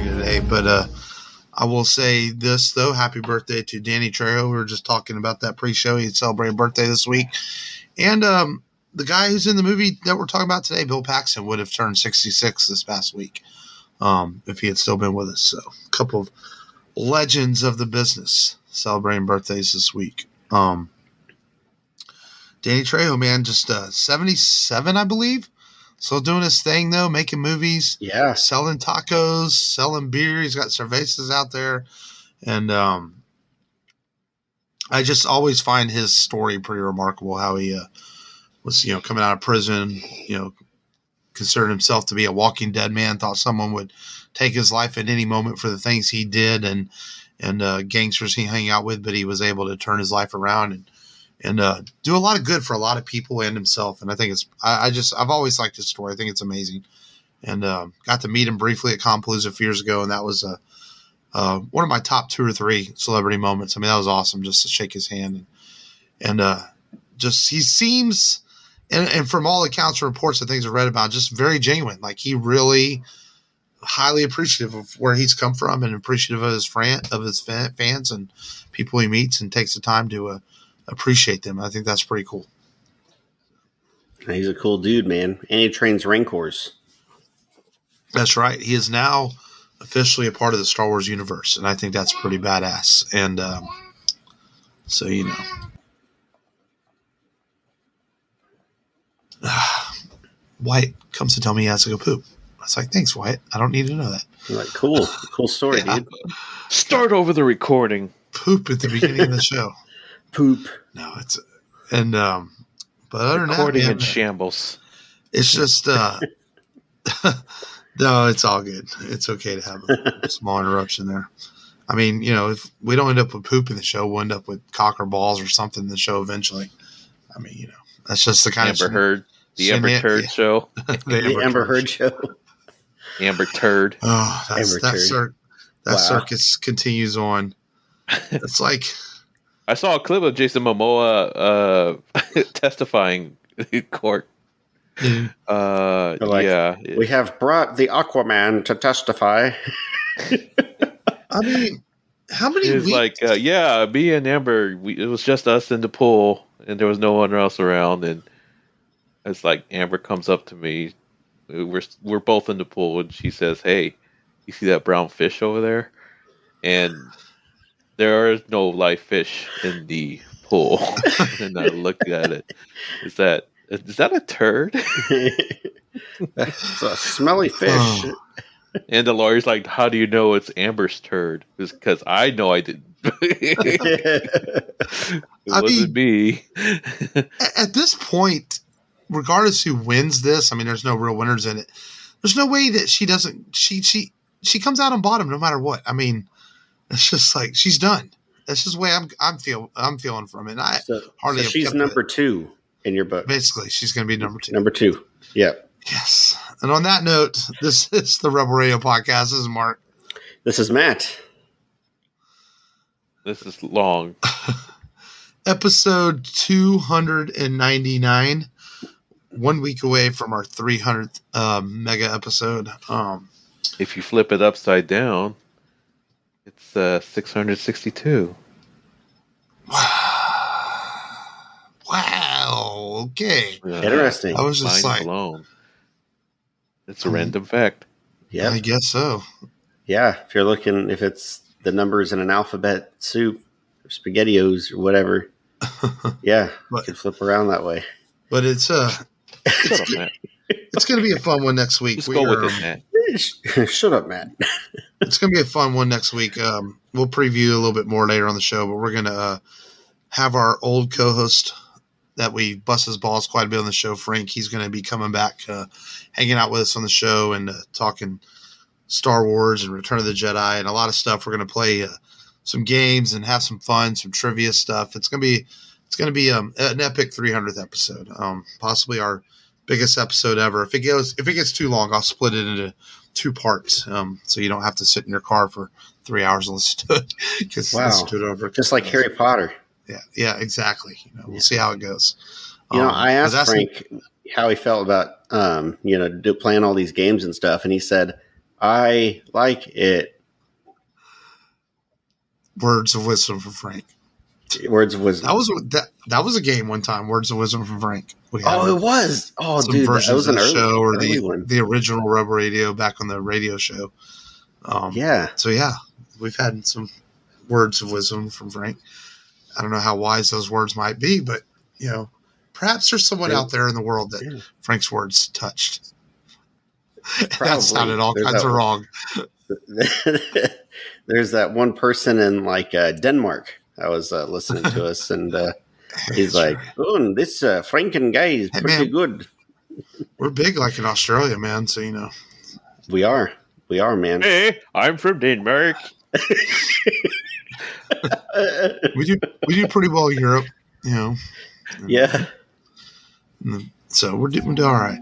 recording today, but I will say this, though. Happy birthday to Danny Trejo. We were just talking about that pre-show. He celebrated birthday this week. And the guy who's in the movie that we're talking about today, Bill Paxton, would have turned 66 this past week if he had still been with us. So a couple of legends of the business celebrating birthdays this week. Danny Trejo, man, just 77, I believe. Still doing his thing, though, making movies. Yeah. Selling tacos, selling beer. He's got cervezas out there. And I just always find his story pretty remarkable, how he was, coming out of prison, considered himself to be a walking dead man, thought someone would take his life at any moment for the things he did and gangsters he hung out with, but he was able to turn his life around and do a lot of good for a lot of people and himself. And I think I've always liked his story. I think it's amazing. And got to meet him briefly at Compalooza a few years ago, and that was one of my top 2 or 3 celebrity moments. I mean, that was awesome just to shake his hand. And just he seems, and from all accounts and reports and things I read about, just very genuine. Like, he really highly appreciative of where he's come from and appreciative of his fans and people he meets, and takes the time to appreciate them. I think that's pretty cool. He's a cool dude, man. And he trains Rancors. That's right. He is now officially a part of the Star Wars universe, and I think that's pretty badass. And so, Wyatt comes to tell me he has to go poop. I was like, thanks, Wyatt. I don't need to know that. I'm like, cool story, yeah. Dude. Start over the recording. Poop at the beginning of the show. Poop. No, it's and but other than that, recording in shambles. It's just no, it's all good. It's okay to have a small interruption there. I mean, if we don't end up with poop in the show, we'll end up with cock or balls or something in the show eventually. I mean, that's just the kind Amber Heard, the Amber Turd show. The Amber Heard show. Amber Turd. Oh, that circus continues on. It's like, I saw a clip of Jason Momoa testifying in court. Yeah, we have brought the Aquaman to testify. I mean, how many weeks? Like, me and Amber, it was just us in the pool, and there was no one else around. And it's like, Amber comes up to me. We're both in the pool, and she says, "Hey, you see that brown fish over there?" And there are no live fish in the pool. And I looked at it. Is that a turd? It's a smelly fish. Oh. And the lawyer's like, "How do you know it's Amber's turd?" Because I know I didn't. It wasn't me. At this point, regardless who wins this, I mean, there's no real winners in it. There's no way that she doesn't. She comes out on bottom no matter what. I mean, it's just like, she's done. That's just the way I'm feeling from it. And she's number 2 in your book. Basically, she's going to be number 2. Number 2. Yeah. Yes. And on that note, this is the Rebel Radio Podcast. This is Mark. This is Matt. This is long. Episode 299. 1 week away from our 300th mega episode. If you flip it upside down, it's 662. Wow. Okay. Interesting. I was just like, blown. It's a random fact. Yeah, I guess so. Yeah, if it's the numbers in an alphabet soup or SpaghettiOs or whatever, yeah, you can flip around that way. But it's Shut up, Matt. It's going to be a fun one next week. Just go with it, Matt. Shut up, Matt. It's going to be a fun one next week. We'll preview a little bit more later on the show, but we're going to have our old co-host that we bust his balls quite a bit on the show, Frank. He's going to be coming back, hanging out with us on the show and talking Star Wars and Return of the Jedi and a lot of stuff. We're going to play some games and have some fun, some trivia stuff. It's going to be an epic 300th episode, possibly our biggest episode ever. If it gets too long, I'll split it into 2 parts, so you don't have to sit in your car for 3 hours and listen to it. Wow, just like Harry Potter. Yeah, exactly. We'll see how it goes. I asked Frank how he felt about playing all these games and stuff, and he said, I like it. Words of wisdom from Frank. Words of wisdom. That was a game one time. Words of wisdom from Frank. It was. Oh, some dude, versions that was of an the show or early one. the original Rubber Radio back on the radio show. Yeah. So yeah, we've had some words of wisdom from Frank. I don't know how wise those words might be, but perhaps there's someone out there in the world that Frank's words touched. That sounded all kinds of wrong. There's that one person in Denmark that was listening to us, and he's like, "Oh, this Franken guy is pretty good." We're big in Australia, man. So we are, man. Hey, I'm from Denmark. we do pretty well in Europe, Yeah. So we're doing all right.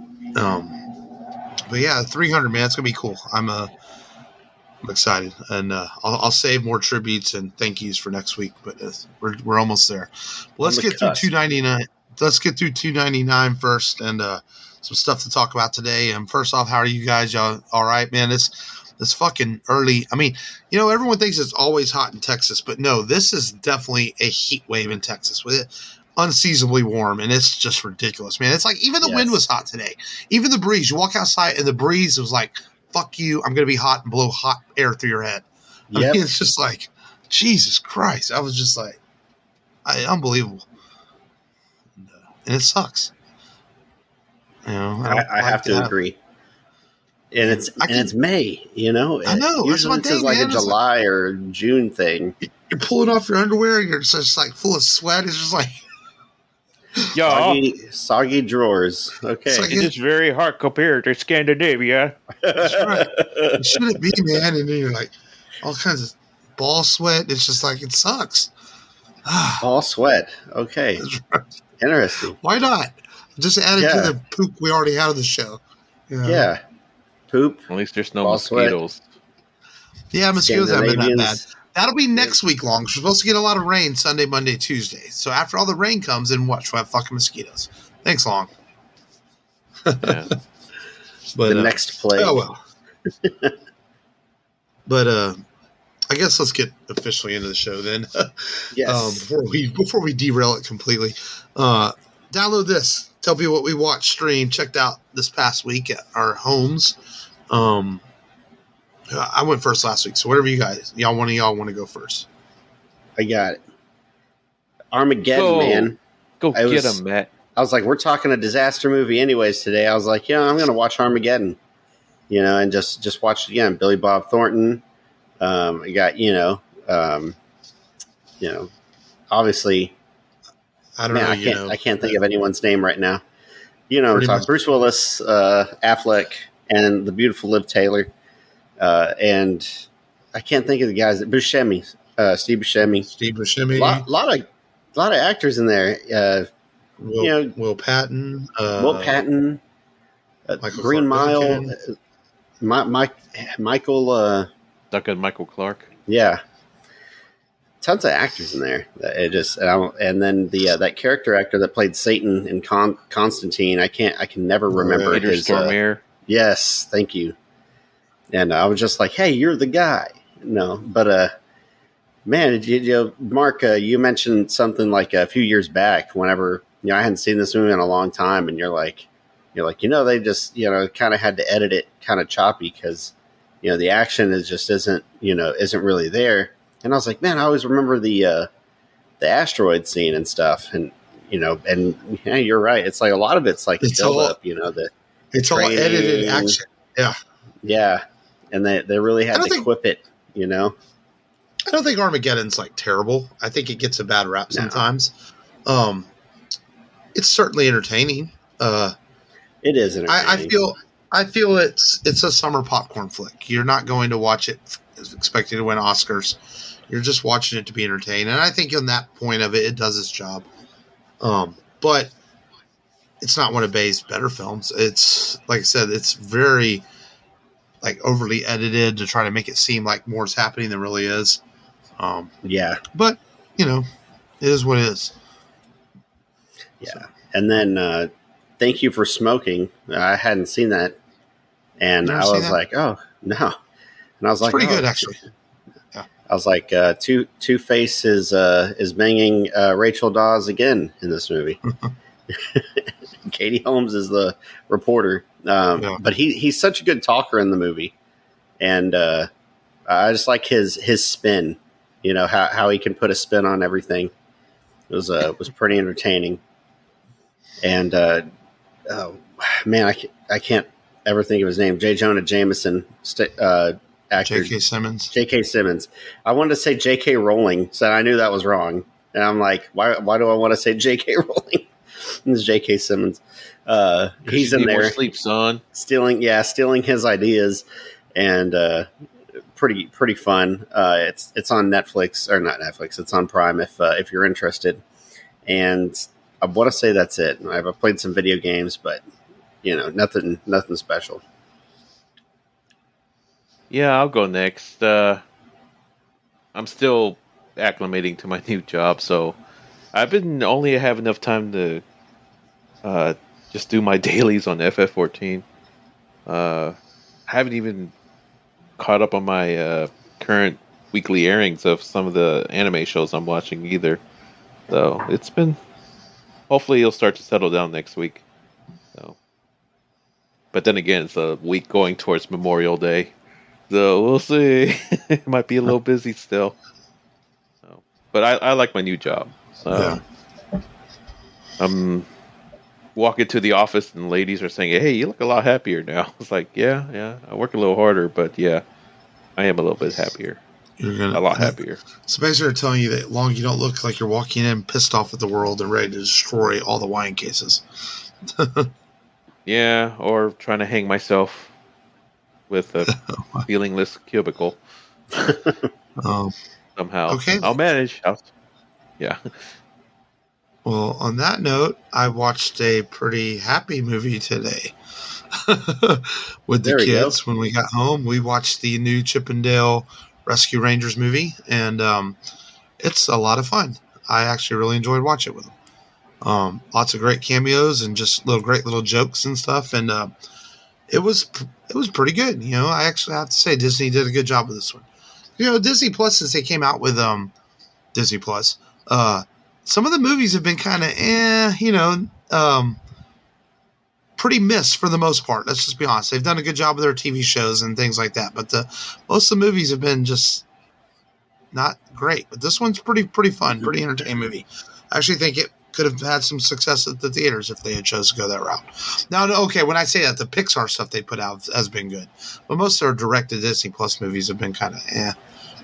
But yeah, 300, man, it's gonna be cool. I'm excited, and I'll save more tributes and thank yous for next week. But we're almost there. Let's get through 299. Let's get through 299 first, and some stuff to talk about today. And first off, how are you guys? Y'all all right, man? It's fucking early. I mean, everyone thinks it's always hot in Texas, but no, this is definitely a heat wave in Texas with it unseasonably warm, and it's just ridiculous, man. It's like even the wind was hot today. Even the breeze. You walk outside, and the breeze was like, fuck you, I'm going to be hot and blow hot air through your head. I mean, it's just like, Jesus Christ. I was just like, unbelievable. And it sucks. I have to agree. And it's May, I know. Usually it's like a July or June thing. You're pulling off your underwear and you're just like full of sweat. It's just like soggy drawers. Okay. It is very hot compared to Scandinavia. That's right. It shouldn't be, man. And then you're like all kinds of ball sweat. It's just like it sucks. Ball sweat. Okay. Right. Interesting. Why not? Just add it to the poop we already had of the show. Yeah. Poop. At least there's no mosquitoes. Sweat. Yeah, mosquitoes haven't been that bad. That'll be next week long. We're supposed to get a lot of rain Sunday, Monday, Tuesday. So after all the rain comes, then watch, we'll have fucking mosquitoes. Thanks, Long. Yeah. But the next play. Oh, well. But I guess let's get officially into the show then. Yes. Before we derail it completely. Download this. Tell people what we watched, streamed, checked out this past week at our homes. I went first last week, so whatever y'all want to go first. I got it. Armageddon, man. Go get him, Matt. I was like, we're talking a disaster movie anyways today. I was like, I'm going to watch Armageddon, and just watch it again. Billy Bob Thornton. I got, obviously. I don't know. I can't think of anyone's name right now. We're talking Bruce Willis, Affleck, and the beautiful Liv Taylor. And I can't think of the guys. Buscemi, Steve Buscemi. Steve Buscemi. Lot of actors in there. Will Patton. Green Mile. Michael. Michael Clark. Yeah. Tons of actors in there. And then the character actor that played Satan in Constantine. I can never remember Peter his. Stormare. Yes, thank you. And I was just like, "Hey, you're the guy." No, but man, Mark, you mentioned something like a few years back. Whenever I hadn't seen this movie in a long time, and you're like, they just kind of had to edit it kind of choppy because the action isn't really there. And I was like, man, I always remember the asteroid scene and stuff, and you're right. It's like a lot of it's like the build up, it's training, all edited action. Yeah. And they really had to equip it, I don't think Armageddon's like terrible. I think it gets a bad rap sometimes. It's certainly entertaining. It is entertaining. I feel it's a summer popcorn flick. You're not going to watch it expecting to win Oscars. You're just watching it to be entertained. And I think on that point of it, it does its job. But it's not one of Bay's better films. It's, like I said, it's very overly edited to try to make it seem like more is happening than really is. Yeah. But, it is what it is. Yeah. So. And then Thank You for Smoking. I hadn't seen that. And I was like, oh, No, and I was It's like, pretty oh. good, actually. Yeah. I was like, Two-Face is banging Rachel Dawes again in this movie. Katie Holmes is the reporter, Yeah. but he's such a good talker in the movie, and I just like his spin. You know how he can put a spin on everything. It was pretty entertaining, and oh man, I can't ever think of his name. J. Jonah Jameson, actor. J.K. Simmons. J.K. Simmons. I wanted to say J.K. Rowling, so I knew that was wrong. And I'm like, why do I want to say J.K. Rowling? It's J.K. Simmons. He's in there, sleep, son. stealing his ideas, and pretty fun. It's on Netflix, or not Netflix. It's on Prime if you're interested. And I want to say that's it. I've played some video games, but nothing special. Yeah, I'll go next. I'm still acclimating to my new job, so I've been only have enough time to just do my dailies on FF14. I haven't even caught up on my current weekly airings of some of the anime shows I'm watching either. So it's been. Hopefully, it'll start to settle down next week. So, but then again, it's a week going towards Memorial Day. So we'll see. It might be a little busy still. So, but I like my new job. I'm walking to the office and ladies are saying, "Hey, you look a lot happier now." It's like, yeah. I work a little harder, but yeah, I am a little bit happier. A lot happier. So basically, they're telling you that long you don't look like you're walking in pissed off at the world and ready to destroy all the wine cases. Yeah, or trying to hang myself with a feelingless cubicle. Somehow. Okay. I'll manage. Yeah. Well, on that note, I watched a pretty happy movie today with the kids. When we got home, we watched the new Chippendale Rescue Rangers movie, and it's a lot of fun. I actually really enjoyed watching it with them. Lots of great cameos and just great little jokes and stuff, and it was pretty good. I actually have to say Disney did a good job with this one. Disney Plus, since they came out with Disney Plus, some of the movies have been kind of pretty missed for the most part. Let's just be honest. They've done a good job with their TV shows and things like that, but most of the movies have been just not great. But this one's pretty fun, pretty entertaining movie. I actually think it could have had some success at the theaters if they had chose to go that route. Now, okay, when I say that, the Pixar stuff they put out has been good, but most of their direct to Disney Plus movies have been kind of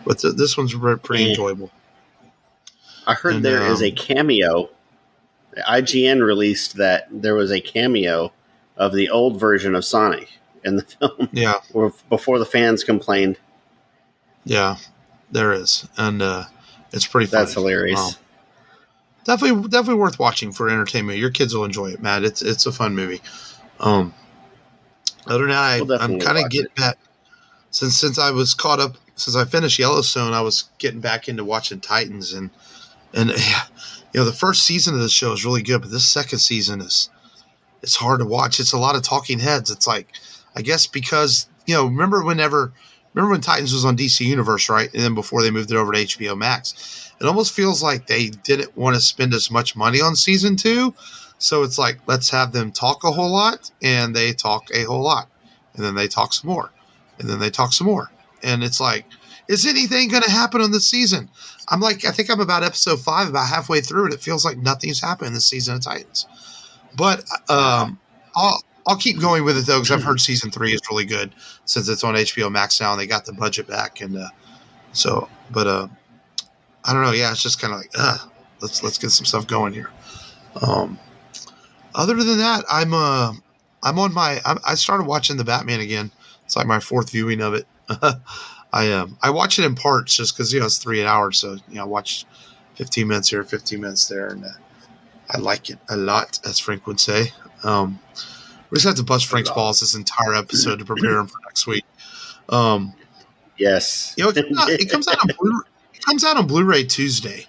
But this one's pretty enjoyable. I heard there is a cameo. IGN released that there was a cameo of the old version of Sonic in the film. Yeah. Before the fans complained. Yeah, there is. And it's pretty funny. That's hilarious. Definitely worth watching for entertainment. Your kids will enjoy it, Matt. It's a fun movie. Other than that, I'm kind of getting back. Since I was caught up, since I finished Yellowstone, I was getting back into watching Titans. And the first season of the show is really good, but this second season it's hard to watch. It's a lot of talking heads. It's like, I guess because, remember when Titans was on DC Universe, right? And then before they moved it over to HBO Max, it almost feels like they didn't want to spend as much money on season 2. So it's like, let's have them talk a whole lot, and they talk a whole lot. And then they talk some more. And then they talk some more. And it's like, is anything going to happen on this season? I think I'm about episode 5, about halfway through, and it feels like nothing's happened this season of Titans. But I'll keep going with it, though, because I've heard season 3 is really good since it's on HBO Max now and they got the budget back. And I don't know. Yeah, it's just kind of like, let's get some stuff going here. Other than that, I started watching the Batman again. It's like my 4th viewing of it. I watch it in parts just because it's 3 hours, so I watch 15 minutes here, 15 minutes there, and I like it a lot, as Frank would say. We just have to bust Frank's balls this entire episode to prepare him for next week. Yes, it comes out on Blu-ray Tuesday.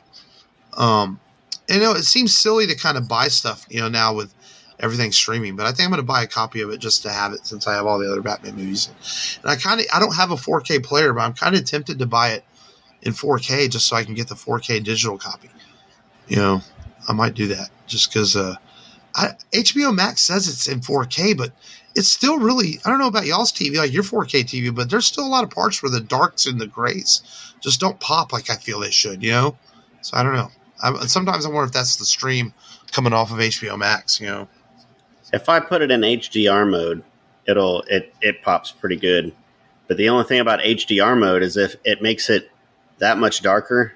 It seems silly to kind of buy stuff now with everything's streaming. But I think I'm going to buy a copy of it just to have it since I have all the other Batman movies. And I don't have a 4K player, but I'm kind of tempted to buy it in 4K just so I can get the 4K digital copy. I might do that just because HBO Max says it's in 4K, but it's still really, I don't know about y'all's TV, like your 4K TV, but there's still a lot of parts where the darks and the grays just don't pop like I feel they should, So I don't know. Sometimes I wonder if that's the stream coming off of HBO Max, If I put it in HDR mode, it pops pretty good. But the only thing about HDR mode is if it makes it that much darker.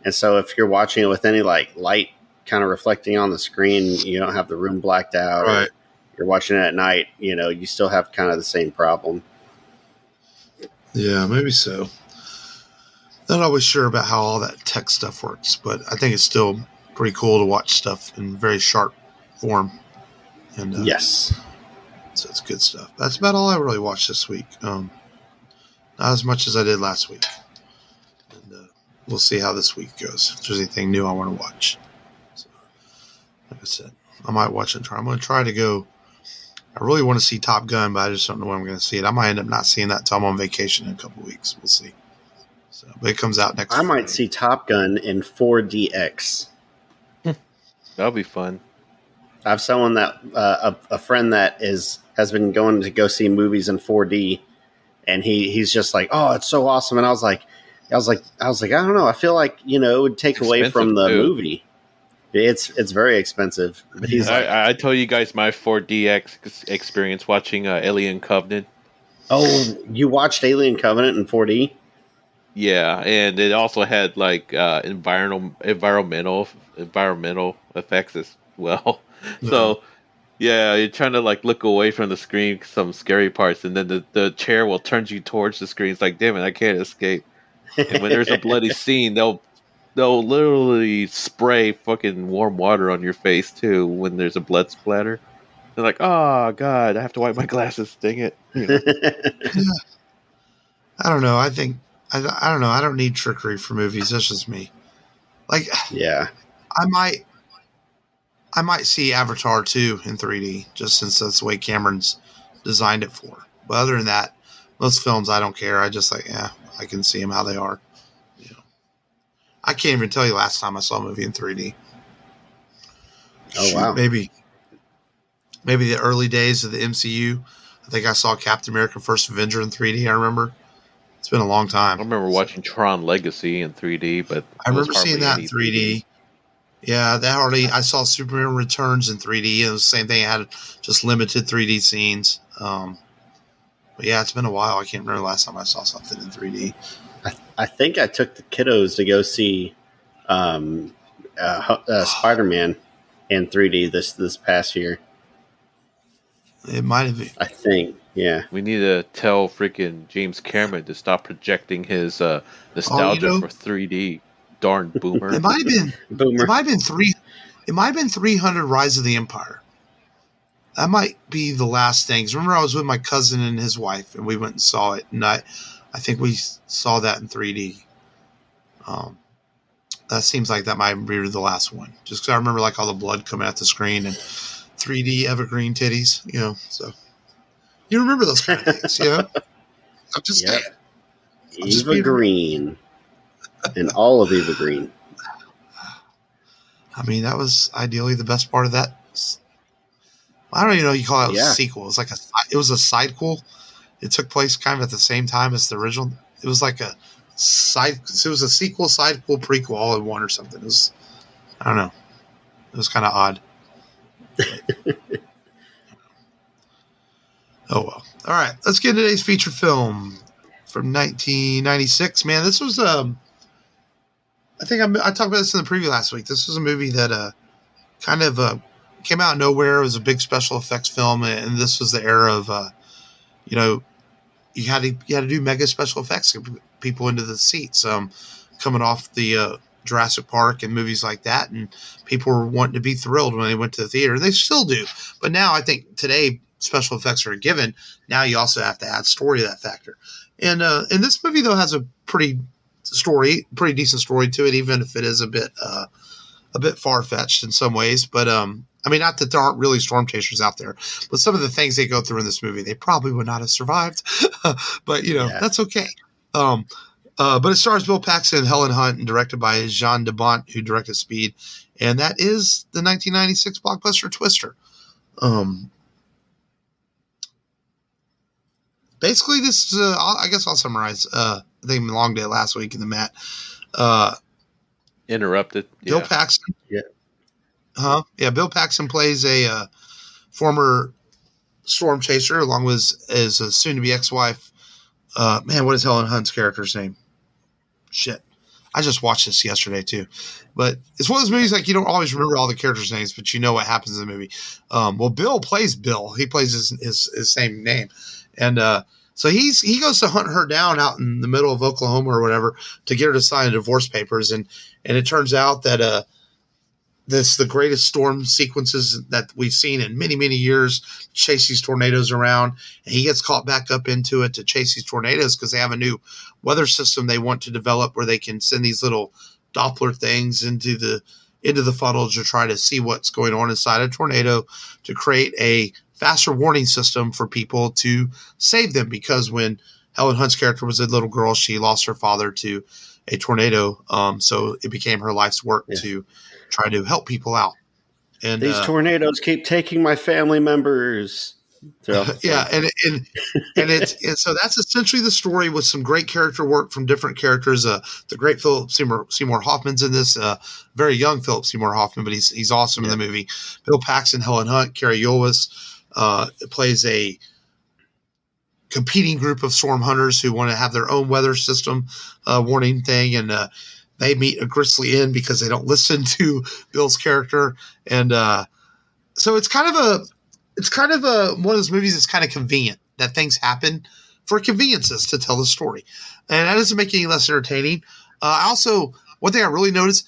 And so if you're watching it with any like light kind of reflecting on the screen, you don't have the room blacked out. Right. You're watching it at night, you still have kind of the same problem. Yeah, maybe so. Not always sure about how all that tech stuff works, but I think it's still pretty cool to watch stuff in very sharp form. And yes. So it's good stuff. That's about all I really watched this week. Not as much as I did last week. And we'll see how this week goes. If there's anything new I want to watch. So, like I said, I might watch it. I'm going to try to go. I really want to see Top Gun, but I just don't know when I'm going to see it. I might end up not seeing that until I'm on vacation in a couple of weeks. We'll see. So, but it comes out next. I might see Top Gun in 4DX. That'll be fun. I have someone that a friend that has been going to go see movies in 4D, and he's just like, oh, it's so awesome. And I was like, I don't know. I feel like it would take away from the movie. It's very expensive. But he's I told you guys my 4DX experience watching Alien Covenant. Oh, you watched Alien Covenant in 4D? Yeah, and it also had like environmental effects as well. Yeah. So yeah, you're trying to like look away from the screen, some scary parts, and then the chair will turn you towards the screen. It's like, damn it, I can't escape. And when there's a bloody scene, they'll literally spray fucking warm water on your face too when there's a blood splatter. They're like, oh god, I have to wipe my glasses. Dang it. Yeah. I don't know. I think I don't know. I don't need trickery for movies. That's just me. Like, yeah, I might see Avatar 2 in 3D just since that's the way Cameron's designed it for. But other than that, most films I don't care. I just like, I can see them how they are. I can't even tell you last time I saw a movie in 3D. Oh, wow. Maybe the early days of the MCU. I think I saw Captain America: First Avenger in 3D. I remember. It's been a long time. I remember watching Tron Legacy in 3D, but I remember seeing that in 3D. Yeah, I saw Superman Returns in 3D. It was the same thing. It had just limited 3D scenes. But yeah, it's been a while. I can't remember the last time I saw something in 3D. I think I took the kiddos to go see Spider-Man in 3D this past year. It might have been. I think, yeah. We need to tell freaking James Cameron to stop projecting his nostalgia for 3D. Darn boomer. It might have been Boomer. It might have been 300 Rise of the Empire. That might be the last thing. 'Cause remember, I was with my cousin and his wife, and we went and saw it. And I think we saw that in 3D. That seems like that might be the last one. Just because I remember like all the blood coming out the screen and 3D evergreen titties. So you remember those kind of things, I'm just saying. Eva Green. And all of Eva Green. I mean, that was ideally the best part of that. I don't even know you call it a sequel. It was a sidequel. It took place kind of at the same time as the original. It was like it was a sequel, sidequel, prequel, all in one or something. It was, I don't know. It was kind of odd. Oh well. All right, let's get into today's feature film from 1996. Man, this was I think I talked about this in the preview last week. This was a movie that kind of came out of nowhere. It was a big special effects film, and this was the era of you had to do mega special effects to get people into the seats. Coming off the Jurassic Park and movies like that, and people were wanting to be thrilled when they went to the theater. They still do, but now I think today special effects are a given. Now you also have to add story to that factor. And this movie though has a pretty decent story to it, even if it is a bit far fetched in some ways. But I mean, not that there aren't really storm chasers out there, but some of the things they go through in this movie, they probably would not have survived. But, that's okay. But it stars Bill Paxton and Helen Hunt and directed by Jean DeBont, who directed Speed. And that is the 1996 blockbuster Twister. Basically, this is, I guess I'll summarize. I think Long Day last week in the Matt. Interrupted. Bill Paxton. Yeah. Yeah, Bill Paxton plays a former storm chaser along with his soon-to-be ex-wife. What is Helen Hunt's character's name? Shit. I just watched this yesterday, too. But it's one of those movies like you don't always remember all the characters' names, but you know what happens in the movie. Bill plays Bill. He plays his same name. And so he goes to hunt her down out in the middle of Oklahoma or whatever to get her to sign divorce papers. And it turns out that this the greatest storm sequences that we've seen in many, many years, chase these tornadoes around. And he gets caught back up into it to chase these tornadoes because they have a new weather system they want to develop where they can send these little Doppler things into the funnel to try to see what's going on inside a tornado to create a faster warning system for people to save them. Because when Helen Hunt's character was a little girl, she lost her father to a tornado. So it became her life's work to try to help people out. And these tornadoes keep taking my family members. So so that's essentially the story with some great character work from different characters. The great Phillip Seymour-Hoffman's in this, very young Phillip Seymour-Hoffman, but he's awesome in the movie. Bill Paxton, Helen Hunt, Cary Elwes plays a competing group of storm hunters who want to have their own weather system warning thing, and they meet a grisly end because they don't listen to Bill's character, and so it's kind of one of those movies that's kind of convenient that things happen for conveniences to tell the story, and that doesn't make it any less entertaining. Also, one thing I really noticed,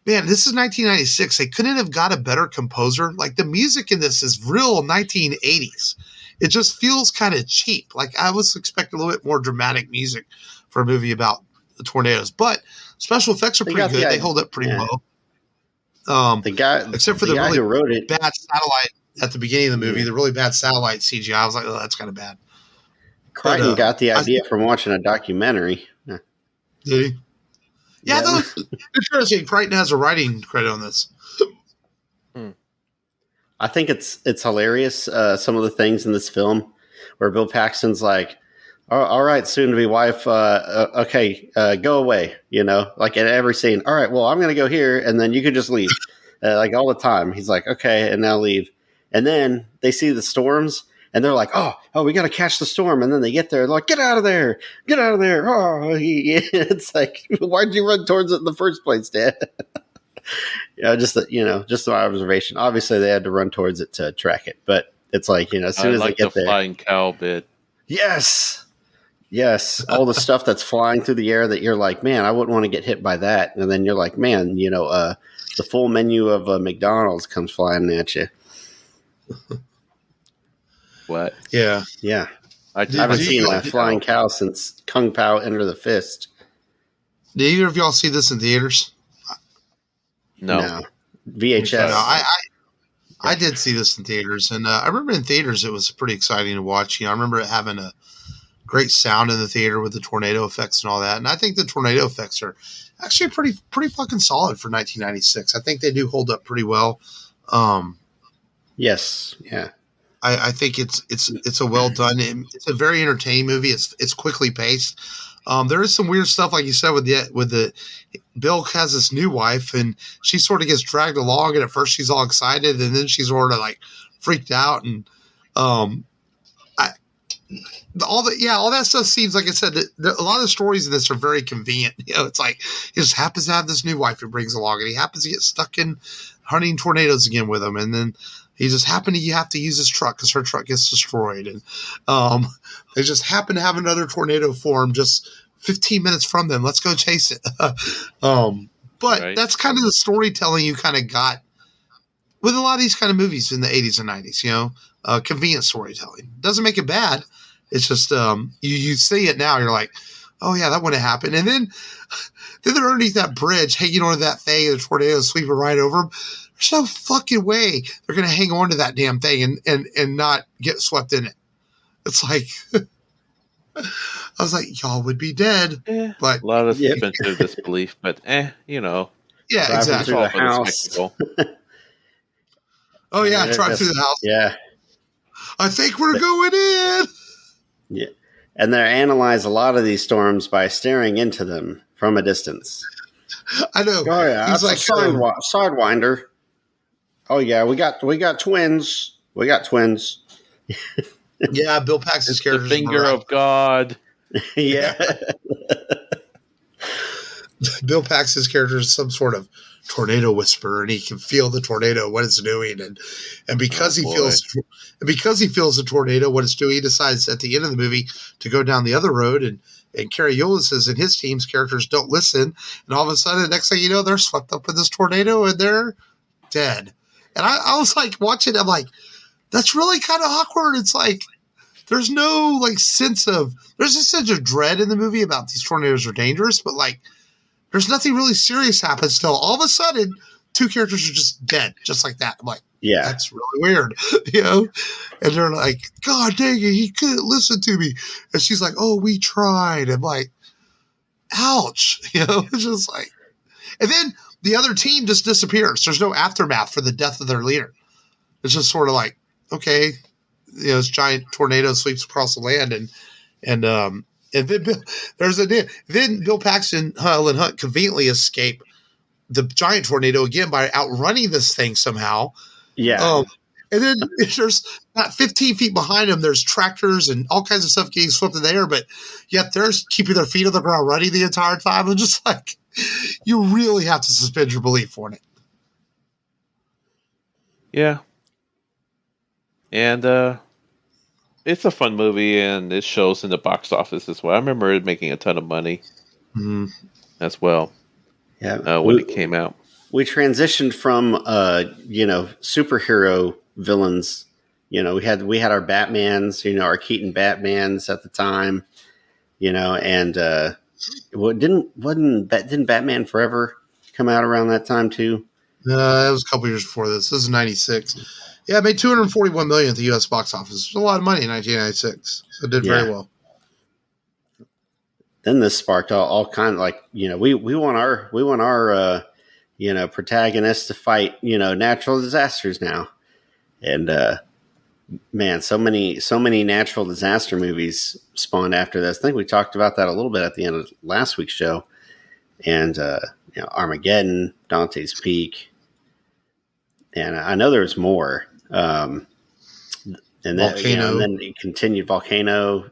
man, this is 1996. They couldn't have got a better composer. Like the music in this is real 1980s. It just feels kind of cheap. Like I was expecting a little bit more dramatic music for a movie about the tornadoes, but special effects are pretty good. They hold up pretty well. Except for the really who wrote it, bad satellite at the beginning of the movie, the really bad satellite CGI. I was like, oh, that's kind of bad. Crichton got the idea from watching a documentary. Did he? Yeah, interesting. Crichton has a writing credit on this. I think it's hilarious. Some of the things in this film where Bill Paxton's like, all right, soon to be wife. Okay, go away. Like at every scene. All right, well, I'm going to go here and then you could just leave. Like all the time. He's like, okay, and now leave. And then they see the storms and they're like, oh, we got to catch the storm. And then they get there, they're like, get out of there. Oh, it's like, why'd you run towards it in the first place, Dad? Just my observation. Obviously, they had to run towards it to track it, but it's like, as soon as they get there, flying cow bit. Yes, all the stuff that's flying through the air that you're like, man, I wouldn't want to get hit by that, and then you're like, man, the full menu of McDonald's comes flying at you. What? Yeah. I haven't seen a flying cow since Kung Pao Enter the Fist. Did either of y'all see this in theaters? No. VHS. No, I did see this in theaters, and I remember in theaters it was pretty exciting to watch. I remember it having a great sound in the theater with the tornado effects and all that. And I think the tornado effects are actually pretty fucking solid for 1996. I think they do hold up pretty well. Yes, yeah. I think it's a well done. It's a very entertaining movie. It's quickly paced. There is some weird stuff, like you said, with the Bill has this new wife, and she sort of gets dragged along. And at first, she's all excited, and then she's sort of like freaked out, and all that stuff seems, like I said, a lot of the stories in this are very convenient. It's like he just happens to have this new wife he brings along, and he happens to get stuck in hunting tornadoes again with him, and then he just happened to have to use his truck because her truck gets destroyed, and they just happen to have another tornado form just 15 minutes from them. Let's go chase it. But that's kind of the storytelling you kind of got with a lot of these kind of movies in the 80s and 90s. Convenient storytelling doesn't make it bad. It's just you see it now, you're like, oh yeah, that wouldn't happen. And then they're underneath that bridge, hanging onto that thing, and the tornado sweeping right over them. there's no fucking way they're going to hang on to that damn thing and not get swept in it. It's like, I was like, y'all would be dead. But a lot of suspension of disbelief, but you know. Yeah, driving exactly. through the house. Oh yeah, drive through the house. Yeah. I think we're going in. Yeah. And they analyze a lot of these storms by staring into them from a distance. I know. Oh yeah, he's that's like a sidewinder. Oh yeah, we got twins. We got twins. Yeah, Bill Paxton's character, the finger of God. Yeah. Bill Paxton's character is some sort of tornado whisperer, and he can feel the tornado, what it's doing, and because he feels the tornado, what it's doing, he decides at the end of the movie to go down the other road, and Cary Elwes and his team's characters don't listen, and all of a sudden, the next thing you know, they're swept up in this tornado and they're dead. And I was like watching, I'm like, that's really kind of awkward. It's like there's no like there's a sense of dread in the movie about these tornadoes are dangerous, but like there's nothing really serious happens till all of a sudden two characters are just dead, just like that. I'm like, yeah, that's really weird, you know? And they're like, God dang it, he couldn't listen to me. And she's like, oh, we tried. I'm like, ouch, you know? It's just like, and then the other team just disappears. There's no aftermath for the death of their leader. It's just sort of like, okay, you know, this giant tornado sweeps across the land, and then Bill Paxton, Helen Hunt conveniently escape the giant tornado again by outrunning this thing somehow. Yeah. And then there's not 15 feet behind them, there's tractors and all kinds of stuff getting swept in the air, but yet they're keeping their feet on the ground running the entire time. I'm just like, you really have to suspend your belief on it. Yeah. And it's a fun movie, and it shows in the box office as well. I remember it making a ton of money as well. Yeah, when it came out. We transitioned from superhero villains. You know, we had our Batmans, you know, our Keaton Batmans at the time, you know, and didn't Batman Forever come out around that time too? It was a couple years before this. This is 96. Yeah, it made $241 million at the U.S. box office. It was a lot of money in 1996. So it did very well. Then this sparked all kind of like, you know, we want our protagonists to fight, you know, natural disasters now. And man, so many natural disaster movies spawned after this. I think we talked about that a little bit at the end of last week's show. And Armageddon, Dante's Peak. And I know there's more. And then, and then it continued. Volcano.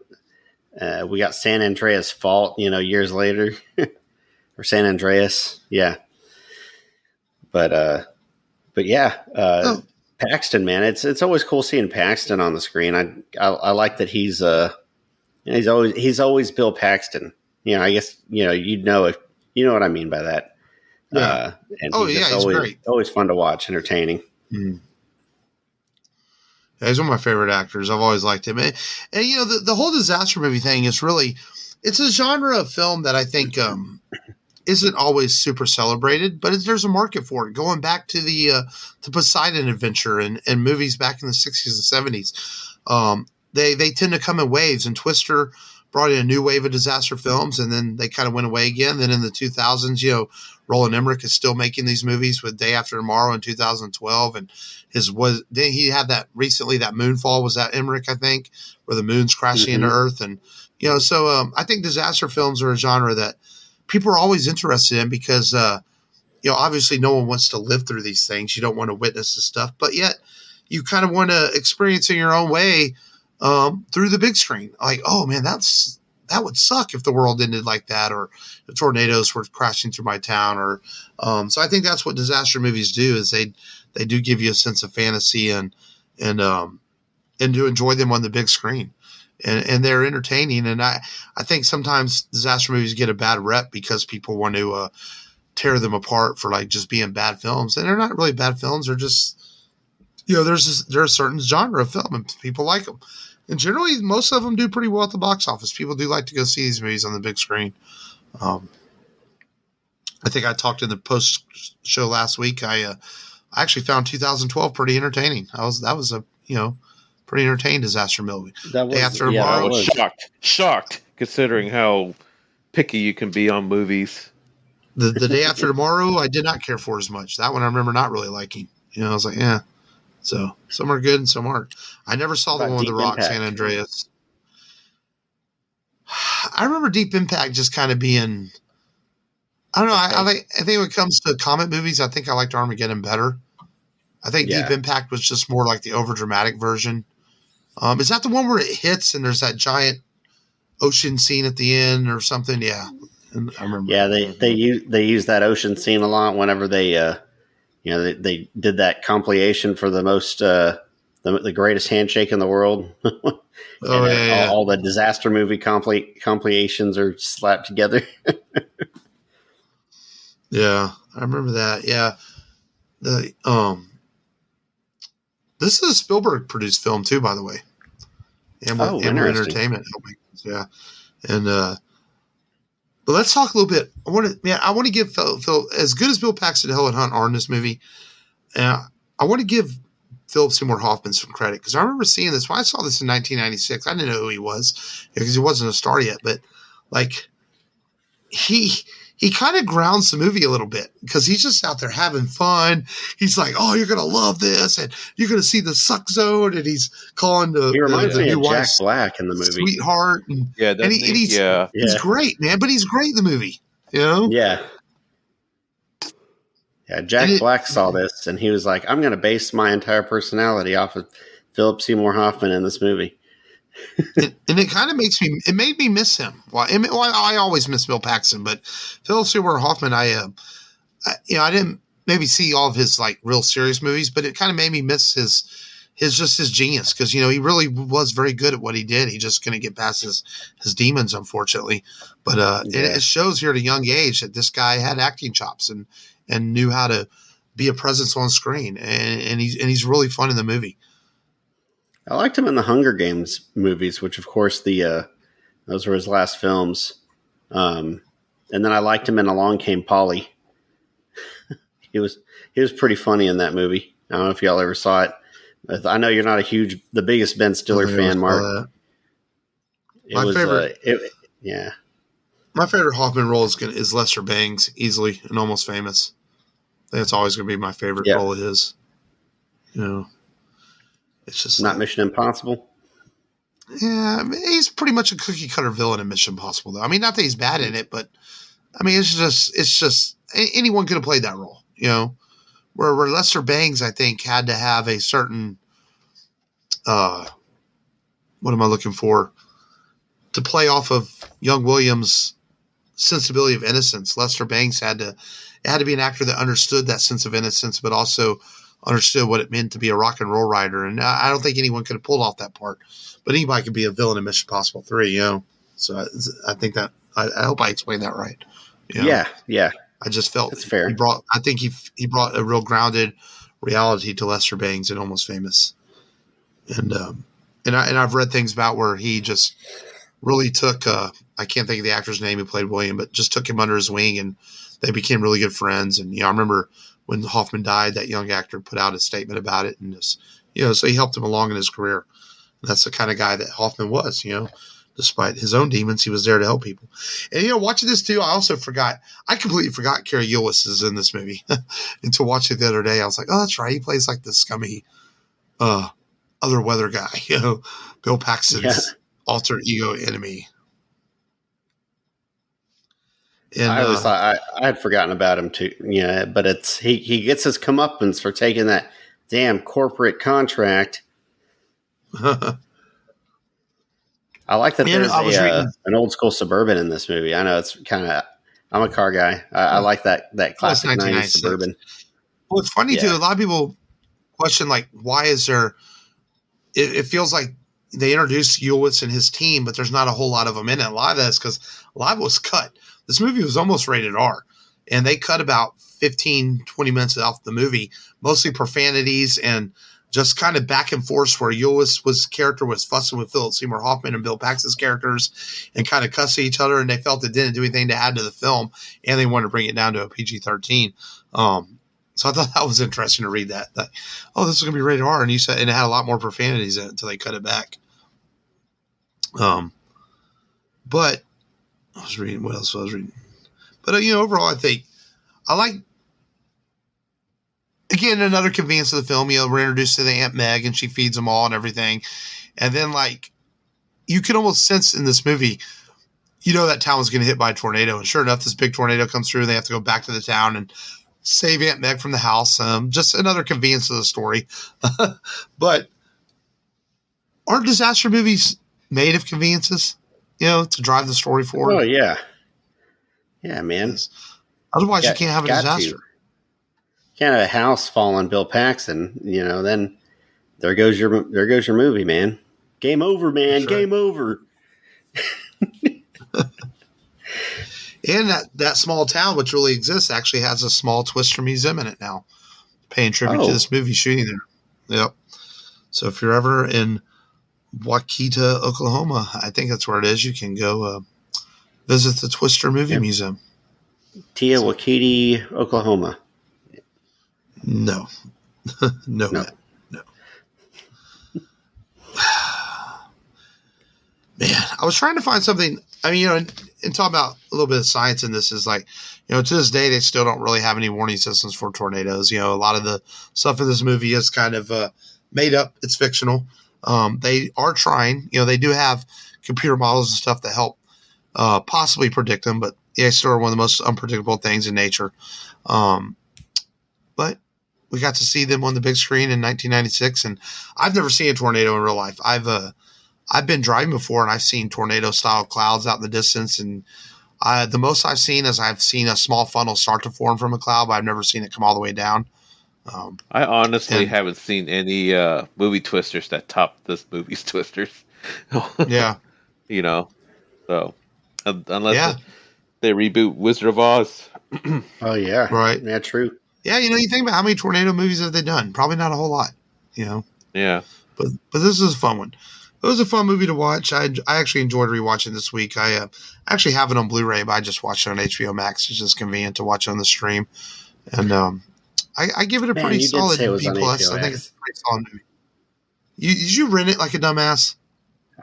We got San Andreas Fault, you know, years later, or San Andreas. Yeah. But yeah, Paxton, man, it's always cool seeing Paxton on the screen. I like that he's always Bill Paxton. You know, I guess, you know what I mean by that. Yeah. And he's great. Always fun to watch, entertaining. Mm. Yeah, he's one of my favorite actors. I've always liked him. And you know, the whole disaster movie thing is really, it's a genre of film that I think isn't always super celebrated, but there's a market for it. Going back to the Poseidon Adventure and movies back in the 60s and 70s, they tend to come in waves, and Twister brought in a new wave of disaster films, and then they kind of went away again. Then in the 2000s, you know, Roland Emmerich is still making these movies with Day After Tomorrow in 2012, and then he had that recently, that Moonfall, was that Emmerich, I think, where the moon's crashing into Earth, and you know, so I think disaster films are a genre that people are always interested in because you know, obviously no one wants to live through these things. You don't want to witness this stuff, but yet you kind of want to experience in your own way through the big screen. Like, oh man, that would suck if the world ended like that, or the tornadoes were crashing through my town, or so I think that's what disaster movies do, is they do give you a sense of fantasy and to enjoy them on the big screen, and they're entertaining. And I think sometimes disaster movies get a bad rep because people want to tear them apart for like just being bad films, and they're not really bad films. They're just, you know, there's a certain genre of film and people like them. And generally, most of them do pretty well at the box office. People do like to go see these movies on the big screen. I think I talked in the post show last week. I I actually found 2012 pretty entertaining. That was a pretty entertaining disaster movie. That Day was After yeah, I Tomorrow. that was was. shocked considering how picky you can be on movies. The Day After Tomorrow, I did not care for as much. That one I remember not really liking. I was like, yeah. So some are good and some aren't. I never saw the About one with The Deep Rock, Impact. San Andreas. I remember Deep Impact just kind of being. I don't know. Okay. I think when it comes to comic movies, I think I liked Armageddon better. I think Yeah. Deep Impact was just more like the overdramatic version. Is that the one where it hits and there's that giant ocean scene at the end or something? Yeah, and I remember. Yeah, they use that ocean scene a lot whenever they they did that compilation for the most the greatest handshake in the world. Oh yeah. All the disaster movie compilations are slapped together. Yeah, I remember that. Yeah, the this is a Spielberg produced film too, by the way. Amblin Interesting. Entertainment. Yeah, and but let's talk a little bit. I want to give Phil, as good as Bill Paxton and Helen Hunt are in this movie. I want to give Phillip Seymour-Hoffman some credit because I remember seeing this when I saw this in 1996. I didn't know who he was because he wasn't a star yet, but like he kind of grounds the movie a little bit because he's just out there having fun. He's like, "Oh, you're gonna love this, and you're gonna see the suck zone," and he's calling He reminds me new of Jack wife Black in the movie. sweetheart, and he's yeah. great, man. But he's great in the movie, Yeah. Yeah, Jack Black saw this and he was like, I'm going to base my entire personality off of Phillip Seymour-Hoffman in this movie. and it kind of made me miss him. Well, I always miss Bill Paxton, but Phillip Seymour-Hoffman, I didn't maybe see all of his like real serious movies, but it kind of made me miss his genius because he really was very good at what he did. He just couldn't get past his demons, unfortunately. But it shows here at a young age that this guy had acting chops and knew how to be a presence on screen, and he's really fun in the movie. I liked him in the Hunger Games movies, which of course those were his last films. And then I liked him in Along Came Polly. he was pretty funny in that movie. I don't know if y'all ever saw it. I know you're not the biggest Ben Stiller fan, Mark. My favorite. Yeah. My favorite Hoffman role is Lester Bangs, easily, and Almost Famous. I think it's always going to be my favorite role of his. It's just not Mission Impossible. Yeah, I mean, he's pretty much a cookie cutter villain in Mission Impossible, though. I mean, not that he's bad in it, but I mean, it's just anyone could have played that role. Where Lester Bangs, I think, had to have a certain what am I looking for to play off of young Williams' sensibility of innocence. Lester Bangs had to be an actor that understood that sense of innocence, but also understood what it meant to be a rock and roll writer. And I don't think anyone could have pulled off that part, but anybody could be a villain in Mission Impossible 3, So I think that I hope I explained that right. Yeah. I just felt that's fair. He brought a real grounded reality to Lester Bangs and Almost Famous. And I've read things about where he just really took I can't think of the actor's name who played William, but just took him under his wing and they became really good friends. And I remember when Hoffman died, that young actor put out a statement about it, and just so he helped him along in his career. And that's the kind of guy that Hoffman was. Despite his own demons, he was there to help people. And watching this too, I completely forgot Cary Elwes is in this movie. And to watch it the other day, I was like, oh, that's right, he plays like the scummy other weather guy, Bill Paxton's alter ego enemy. And I always thought I had forgotten about him too. Yeah, but he gets his comeuppance for taking that damn corporate contract. I like that there's an oold school Suburban in this movie. I know it's I'm a car guy. I like that classic 90s Suburban. Well, it's funny too. A lot of people question like, why is there? It feels like they introduced Elwes and his team, but there's not a whole lot of them in it. A lot of that is because a lot of it was cut. This movie was almost rated R, and they cut about 15, 20 minutes off the movie, mostly profanities and just kind of back and forth where Elwes' character was fussing with Phillip Seymour-Hoffman and Bill Paxton's characters and kind of cussing each other, and they felt it didn't do anything to add to the film, and they wanted to bring it down to a PG-13. So I thought that was interesting to read that. Oh, this is going to be rated R, and you said, and it had a lot more profanities in it until they cut it back. But I was reading what else I was reading. But overall, I think I like. Again, another convenience of the film. We're introduced to the Aunt Meg, and she feeds them all and everything, and then you can almost sense in this movie, that town was going to hit by a tornado, and sure enough, this big tornado comes through, and they have to go back to the town and save Aunt Meg from the house. Just another convenience of the story. But aren't disaster movies made of conveniences, to drive the story forward? Oh, yeah. Yeah, man. Otherwise, you can't have a disaster. Can't have a house fall on Bill Paxton, then there goes your movie, man. Game over, man. Sure. Game over. And that small town, which really exists, actually has a small Twister museum in it now, paying tribute to this movie shooting there. Yep. So if you're ever in Waukita, Oklahoma, I think that's where it is, you can go visit the Twister Movie Museum. Waukita, Oklahoma. No. No. Man, I was trying to find something. I mean, and talking about a little bit of science in this is to this day, they still don't really have any warning systems for tornadoes. A lot of the stuff in this movie is kind of made up. It's fictional. They are trying. They do have computer models and stuff that help possibly predict them, but they still are one of the most unpredictable things in nature. But we got to see them on the big screen in 1996, and I've never seen a tornado in real life. I've been driving before, and I've seen tornado-style clouds out in the distance, and the most I've seen is I've seen a small funnel start to form from a cloud, but I've never seen it come all the way down. I honestly haven't seen any movie twisters that top this movie's twisters. Yeah. So unless they reboot Wizard of Oz. Oh, yeah. Right. Yeah, true. Yeah, you think about how many tornado movies have they done? Probably not a whole lot, Yeah. But this is a fun one. It was a fun movie to watch. I actually enjoyed rewatching this week. I actually have it on Blu-ray, but I just watched it on HBO Max. It's just convenient to watch it on the stream. And I give it a pretty solid B+. I think it's a pretty solid movie. Did you rent it like a dumbass?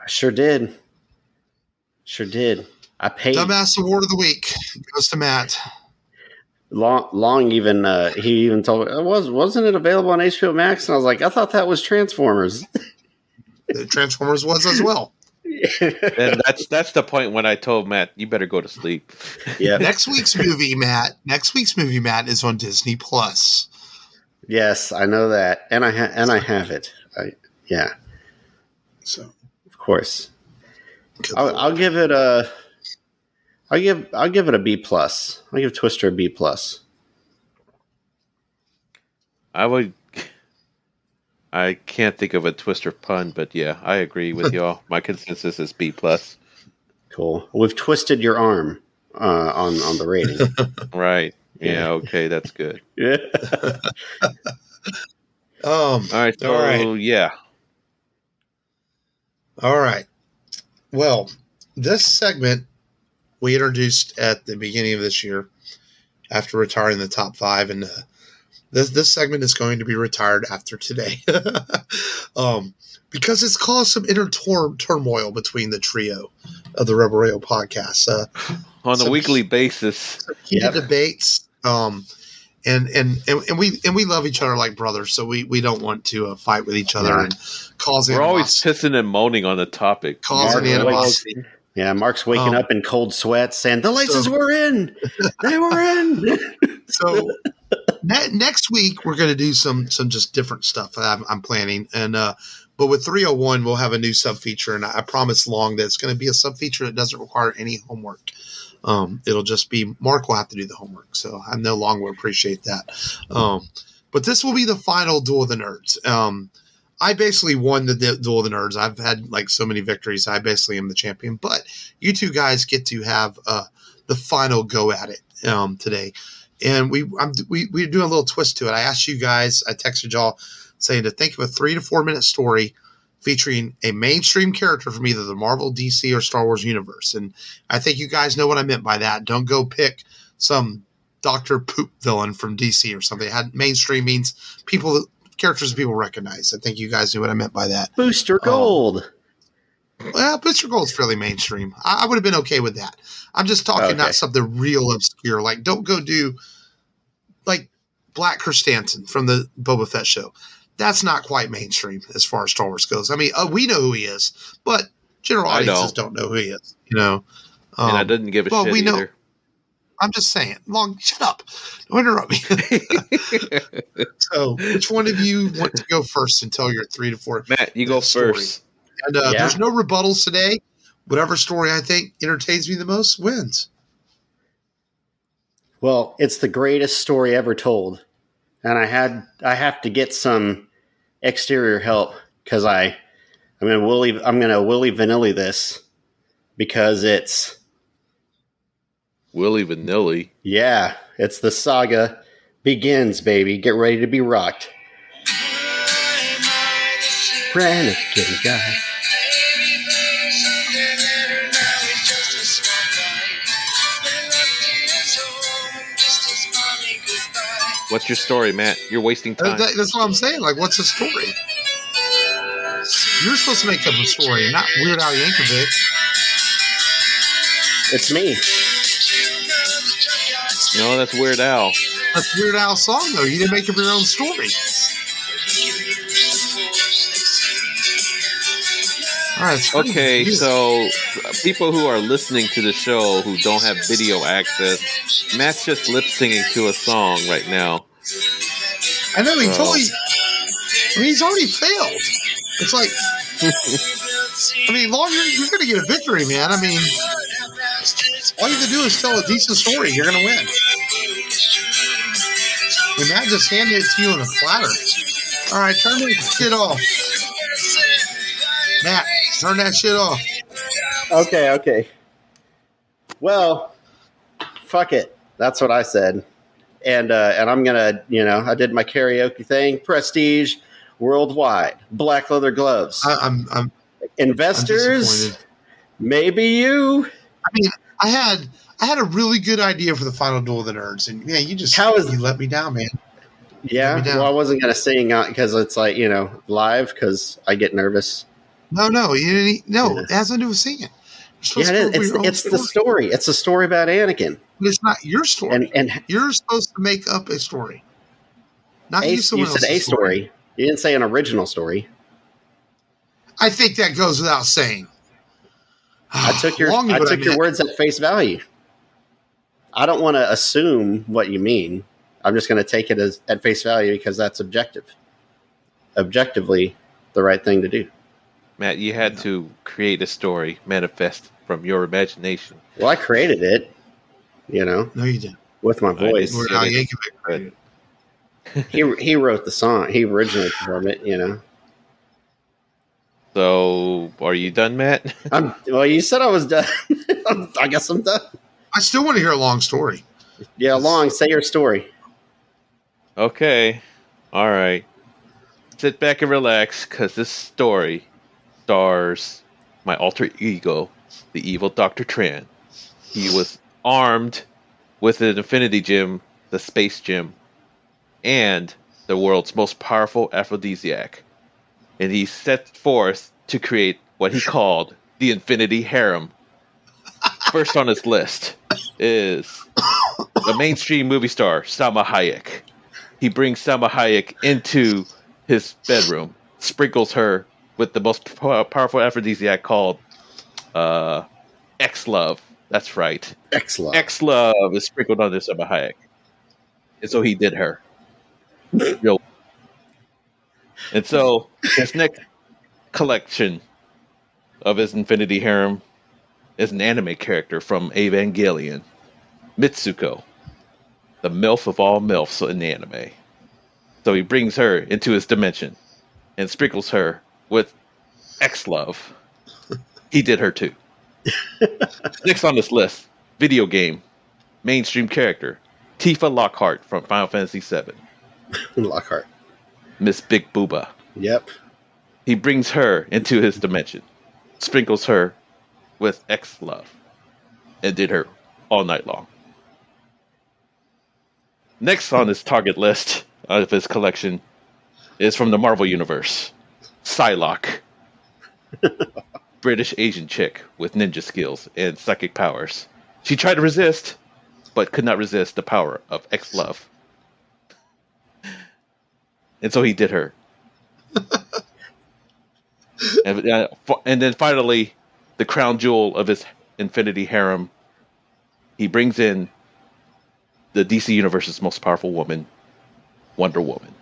I sure did. I paid. Dumbass Award of the Week goes to Matt. Long even he even told me, wasn't it available on HBO Max? And I was like, I thought that was Transformers. Transformers was as well. And that's the point when I told Matt, you better go to sleep. Yeah. Next week's movie, Matt, is on Disney Plus. Yes, I know that, and I have it. So of course, I'll give it a. I'll give it a B+. I'll give Twister a B+. I can't think of a Twister pun, but yeah, I agree with y'all. My consensus is B+. Cool. We've twisted your arm on the rating. Right. Yeah. Okay. That's good. Yeah. All right. So, all right. Yeah. All right. Well, this segment we introduced at the beginning of this year after retiring the top 5, and this segment is going to be retired after today because it's caused some inner turmoil between the trio of the Rebel Radio podcast on a weekly basis. Heated debates, and we love each other like brothers, so we don't want to fight with each other and cause. We're always pissing and moaning on the topic, causing animosity. Yeah, Mark's waking up in cold sweats saying, the laces were in. They were in. So next week, we're going to do some just different stuff I'm planning. And but with 301, we'll have a new sub-feature. And I promise Long that it's going to be a sub-feature that doesn't require any homework. It'll just be Mark will have to do the homework. So I know Long will appreciate that. But this will be the final Duel of the Nerds. I basically won the Duel of the Nerds. I've had like so many victories. I basically am the champion. But you two guys get to have the final go at it today. And we're doing a little twist to it. I asked you guys, I texted y'all saying to think of a 3 to 4 minute story featuring a mainstream character from either the Marvel, DC, or Star Wars universe. And I think you guys know what I meant by that. Don't go pick some Dr. Poop villain from DC or something. It had mainstream means characters people recognize. I think you guys knew what I meant by that. Booster Gold. Well, Booster Gold's fairly mainstream. I would have been okay with that. I'm just talking not something real obscure. Like, don't go do like Black Krrsantan from the Boba Fett show. That's not quite mainstream as far as Star Wars goes. I mean, we know who he is, but general audiences don't know who he is. You know, and I didn't give a shit either. I'm just saying. Shut up. Don't interrupt me. So, which one of you want to go first and tell your 3 to 4? Matt, you go first. And there's no rebuttals today. Whatever story I think entertains me the most wins. Well, it's the greatest story ever told, and I have to get some exterior help because I'm gonna Willy Vanilli this because it's Willy Vanilli. Yeah, it's the saga begins, baby. Get ready to be rocked. Renegade guy. What's your story, Matt? You're wasting time. That's what I'm saying. Like, what's the story? You're supposed to make up a story, not Weird Al Yankovic. It's me. No, that's Weird Al. That's Weird Al's song, though. You didn't make up your own story. All right. Okay, so people who are listening to the show who don't have video access, Matt's just lip singing to a song right now. I know he's already failed. It's like, you're going to get a victory, man. I mean, all you have to do is tell a decent story. You're going to win. And Matt just handed it to you on a platter. All right, turn that shit off. Matt, turn that shit off. Okay. Well, fuck it. That's what I said. And I'm gonna, I did my karaoke thing. Prestige, worldwide, black leather gloves. I'm investors. Maybe you. I mean, I had a really good idea for the final duel of the nerds, and man, you let me down, man. Yeah. Well, I wasn't gonna sing because it's like live because I get nervous. No, it has nothing to do with singing. Yeah, it's the story. It's a story about Anakin. But it's not your story. And you're supposed to make up a story. Not you said a story. You didn't say an original story. I think that goes without saying. I took your words at face value. I don't want to assume what you mean. I'm just going to take it at face value because that's objective. Objectively, the right thing to do. Matt, you had to create a story manifest from your imagination. Well, I created it, No, you didn't. with my voice. He wrote the song. He originated from it, So, are you done, Matt? Well, you said I was done. I guess I'm done. I still want to hear a long story. Yeah, say your story. Okay. All right. Sit back and relax, because this story stars my alter ego, the evil Dr. Tran. He was armed with an infinity gem, the space gem, and the world's most powerful aphrodisiac. And he set forth to create what he called the Infinity Harem. First on his list is the mainstream movie star, Salma Hayek. He brings Salma Hayek into his bedroom, sprinkles her with the most powerful aphrodisiac called X-Love. That's right. X-Love. X-Love is sprinkled on this Salma Hayek. And so he did her. And so his next collection of his Infinity Harem is an anime character from Evangelion, Mitsuko, the MILF of all MILFs in anime. So he brings her into his dimension and sprinkles her with X-Love. He did her too. Next on this list, video game, mainstream character, Tifa Lockhart from Final Fantasy VII. Lockhart. Miss Big Booba. Yep. He brings her into his dimension, sprinkles her with X-Love, and did her all night long. Next on his target list of his collection is from the Marvel Universe. Psylocke. British Asian chick with ninja skills and psychic powers. She tried to resist, but could not resist the power of ex-love. And so he did her. And then finally, the crown jewel of his infinity harem, he brings in the DC Universe's most powerful woman, Wonder Woman.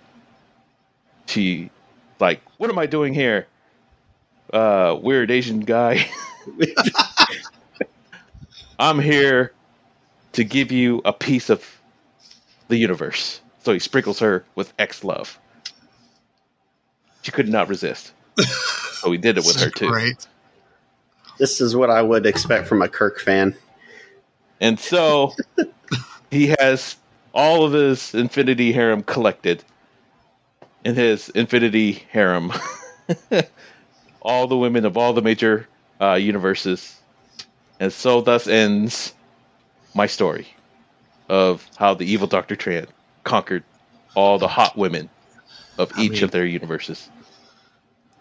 She, like, what am I doing here? Weird Asian guy. I'm here to give you a piece of the universe. So he sprinkles her with ex-love. She could not resist. So he did it with her too. Great. This is what I would expect from a Kirk fan. And so he has all of his Infinity Harem collected in his Infinity Harem. All the women of all the major universes. And so thus ends my story of how the evil Dr. Tran conquered all the hot women of each of their universes.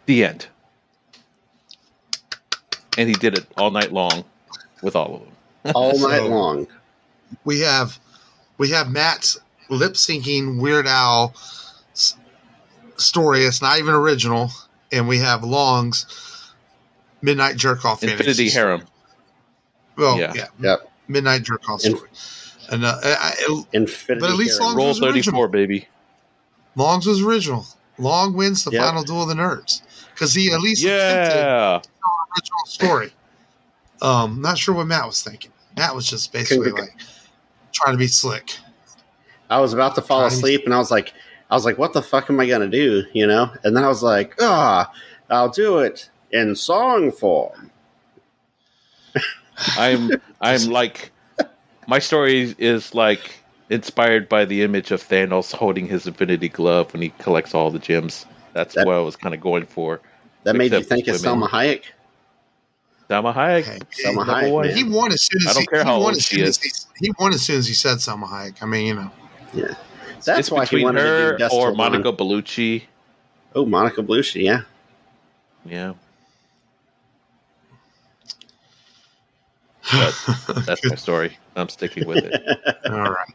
The end. And he did it all night long with all of them. All night long. We have Matt's lip syncing Weird Al story. It's not even original, and we have Long's Midnight Jerk Off Infinity Harem. Well, Yeah. Yep. Midnight Jerk Off story. And Infinity but at least Harem. Long's Roll was 34, original. baby. Long's was original. Long wins the Yep. final duel of the nerds because he at least attempted Yeah. the original story. Not sure what Matt was thinking. Matt was just basically like trying to be slick. I was about to fall asleep, and I was like, what the fuck am I gonna do? You know? And then I was like, I'll do it in song form. I'm like, my story is like inspired by the image of Thanos holding his Infinity Glove when he collects all the gems. That's what I was kind of going for. That made you Except think of women. Selma Hayek? Selma Hayek. Hey, Selma number Hayek, one. man. he won as soon as I don't care how old she is. He won as soon as he said Selma Hayek. I mean, you know. Yeah. That's It's why he between wanted to her do Dust or Till Dawn. Monica Bellucci. Oh, Monica Bellucci, yeah. Yeah. But that's my story. I'm sticking with it. All right.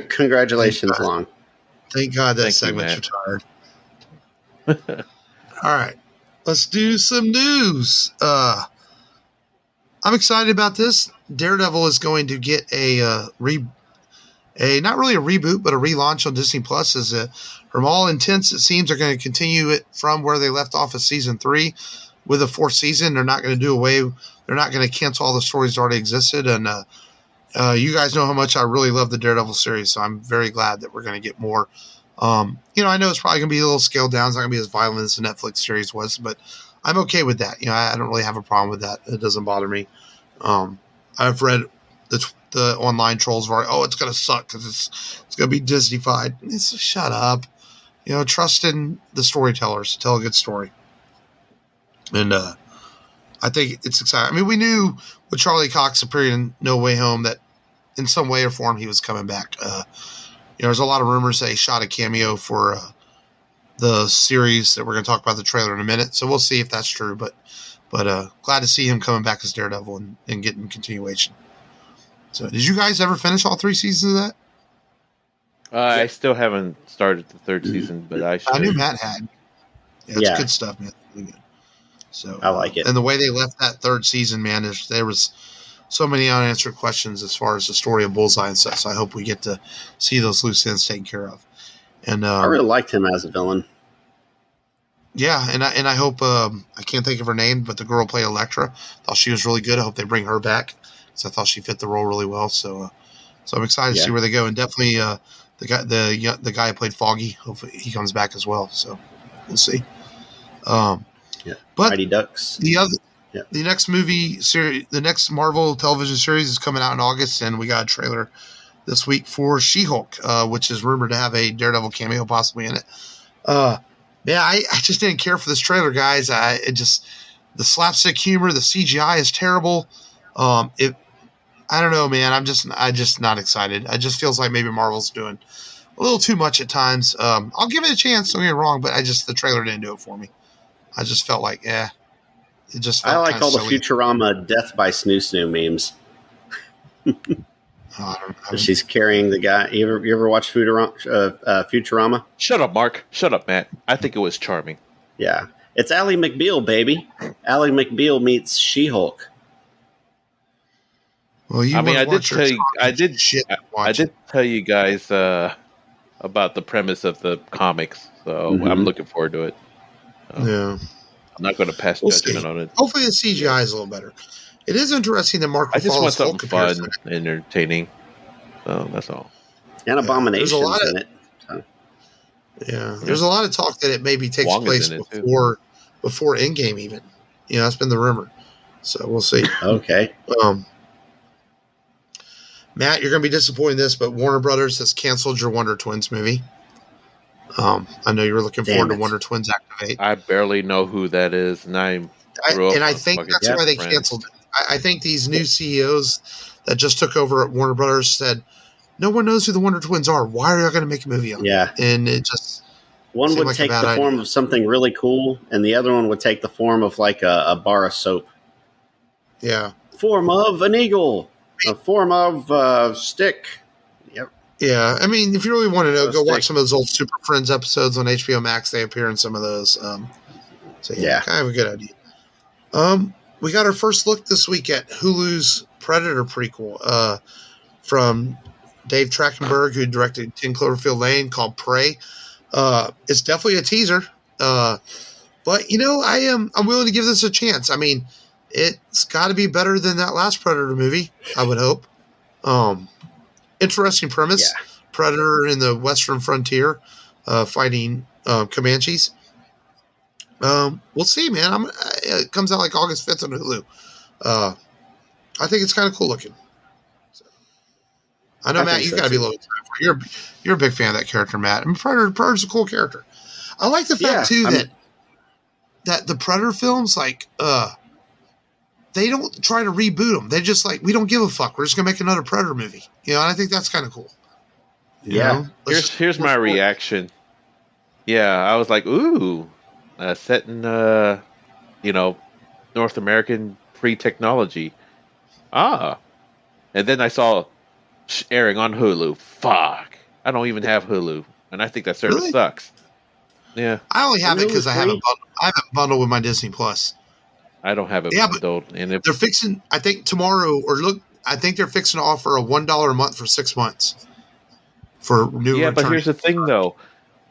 Congratulations, Long. Thank God that Thank you, segment's Matt. retired. All right. Let's do some news. I'm excited about this. Daredevil is going to get a not really a reboot, but a relaunch on Disney Plus. From all intents, it seems they're going to continue it from where they left off at season 3 with a 4th season. They're not going to do away. They're not going to cancel all the stories that already existed. And you guys know how much I really love the Daredevil series, so I'm very glad that we're going to get more. I know it's probably going to be a little scaled down. It's not going to be as violent as the Netflix series was, but I'm okay with that. I don't really have a problem with that. It doesn't bother me. I've read the online trolls were like, it's going to suck because it's going to be Disney-fied. It's shut up. Trust in the storytellers to tell a good story. And I think it's exciting. I mean, we knew with Charlie Cox appearing in No Way Home that in some way or form he was coming back. There's a lot of rumors that he shot a cameo for the series that we're going to talk about the trailer in a minute. So we'll see if that's true. But glad to see him coming back as Daredevil and getting continuation. So did you guys ever finish all 3 seasons of that? I still haven't started the 3rd season, but I should. I knew Matt had. Yeah, it's Yeah. good stuff, man. Really good. So I like it. And the way they left that 3rd season, man, there was so many unanswered questions as far as the story of Bullseye and stuff. So I hope we get to see those loose ends taken care of. And I really liked him as a villain. yeah, and I hope I can't think of her name, but the girl who played Elektra, thought she was really good. I hope they bring her back because I thought she fit the role really well. So I'm excited to see where they go, and definitely the guy who played Foggy, hopefully he comes back as well. So we'll see. But Mighty Ducks. the next movie series, the next Marvel television series is coming out in August, and we got a trailer this week for She-Hulk, which is rumored to have a Daredevil cameo possibly in it. I just didn't care for this trailer, guys. The slapstick humor, the CGI is terrible. I don't know, man. I'm just not excited. It just feels like maybe Marvel's doing a little too much at times. I'll give it a chance. Don't get me wrong, but the trailer didn't do it for me. I just felt like, it just felt I like all silly. the Futurama death by Snoo Snoo memes. She's carrying the guy. You ever watch Futurama? Shut up, Mark. Shut up, Matt. I think it was charming. Yeah. It's Ally McBeal, baby. Ally McBeal meets She-Hulk. Well, I did tell you guys about the premise of the comics, so I'm looking forward to it. Yeah. I'm not going to pass judgment on it. Hopefully the CGI is a little better. It is interesting that Mark. I just want something fun, entertaining. So that's all. And Abomination's in it. So. Yeah, there's a lot of talk that it maybe takes place before Endgame even. That's been the rumor. So we'll see. Okay. Matt, you're going to be disappointed in this, but Warner Brothers has canceled your Wonder Twins movie. I know you were looking forward to Wonder Twins Activate. I barely know who that is, and I think that's why they canceled it. I think these new CEOs that just took over at Warner Brothers said, no one knows who the Wonder Twins are. Why are you going to make a movie on it? Yeah. And it just... One would take the form of something really cool, and the other one would take the form of like a bar of soap. Yeah. Form of an eagle. A form of stick. Yep. Yeah. I mean, if you really want to know, go watch some of those old Super Friends episodes on HBO Max. They appear in some of those. So, yeah, kind of a good idea. We got our first look this week at Hulu's Predator prequel from Dave Trachtenberg, who directed 10 Cloverfield Lane, called Prey. It's definitely a teaser. But, I'm willing to give this a chance. I mean, it's got to be better than that last Predator movie, I would hope. Interesting premise. Yeah. Predator in the Western frontier fighting Comanches. We'll see, man. It comes out like August 5th on Hulu. I think it's kind of cool looking. So, I know, Matt, you've got to be a little excited. You're a big fan of that character, Matt. I mean, Predator's a cool character. I like the fact, too, that the Predator films, they don't try to reboot them. They're just like, we don't give a fuck. We're just going to make another Predator movie. And I think that's kind of cool. Yeah. Here's my reaction. Yeah, I was like, ooh, set in, North American pre-technology. And then I saw airing on Hulu. Fuck. I don't even have Hulu. And I think that service sucks. Yeah. I only have it because I haven't bundled with my Disney Plus. I don't have it bundled. And they're fixing, I think tomorrow, I think they're fixing to offer a $1 a month for 6 months for new. Yeah, but here's the thing, though.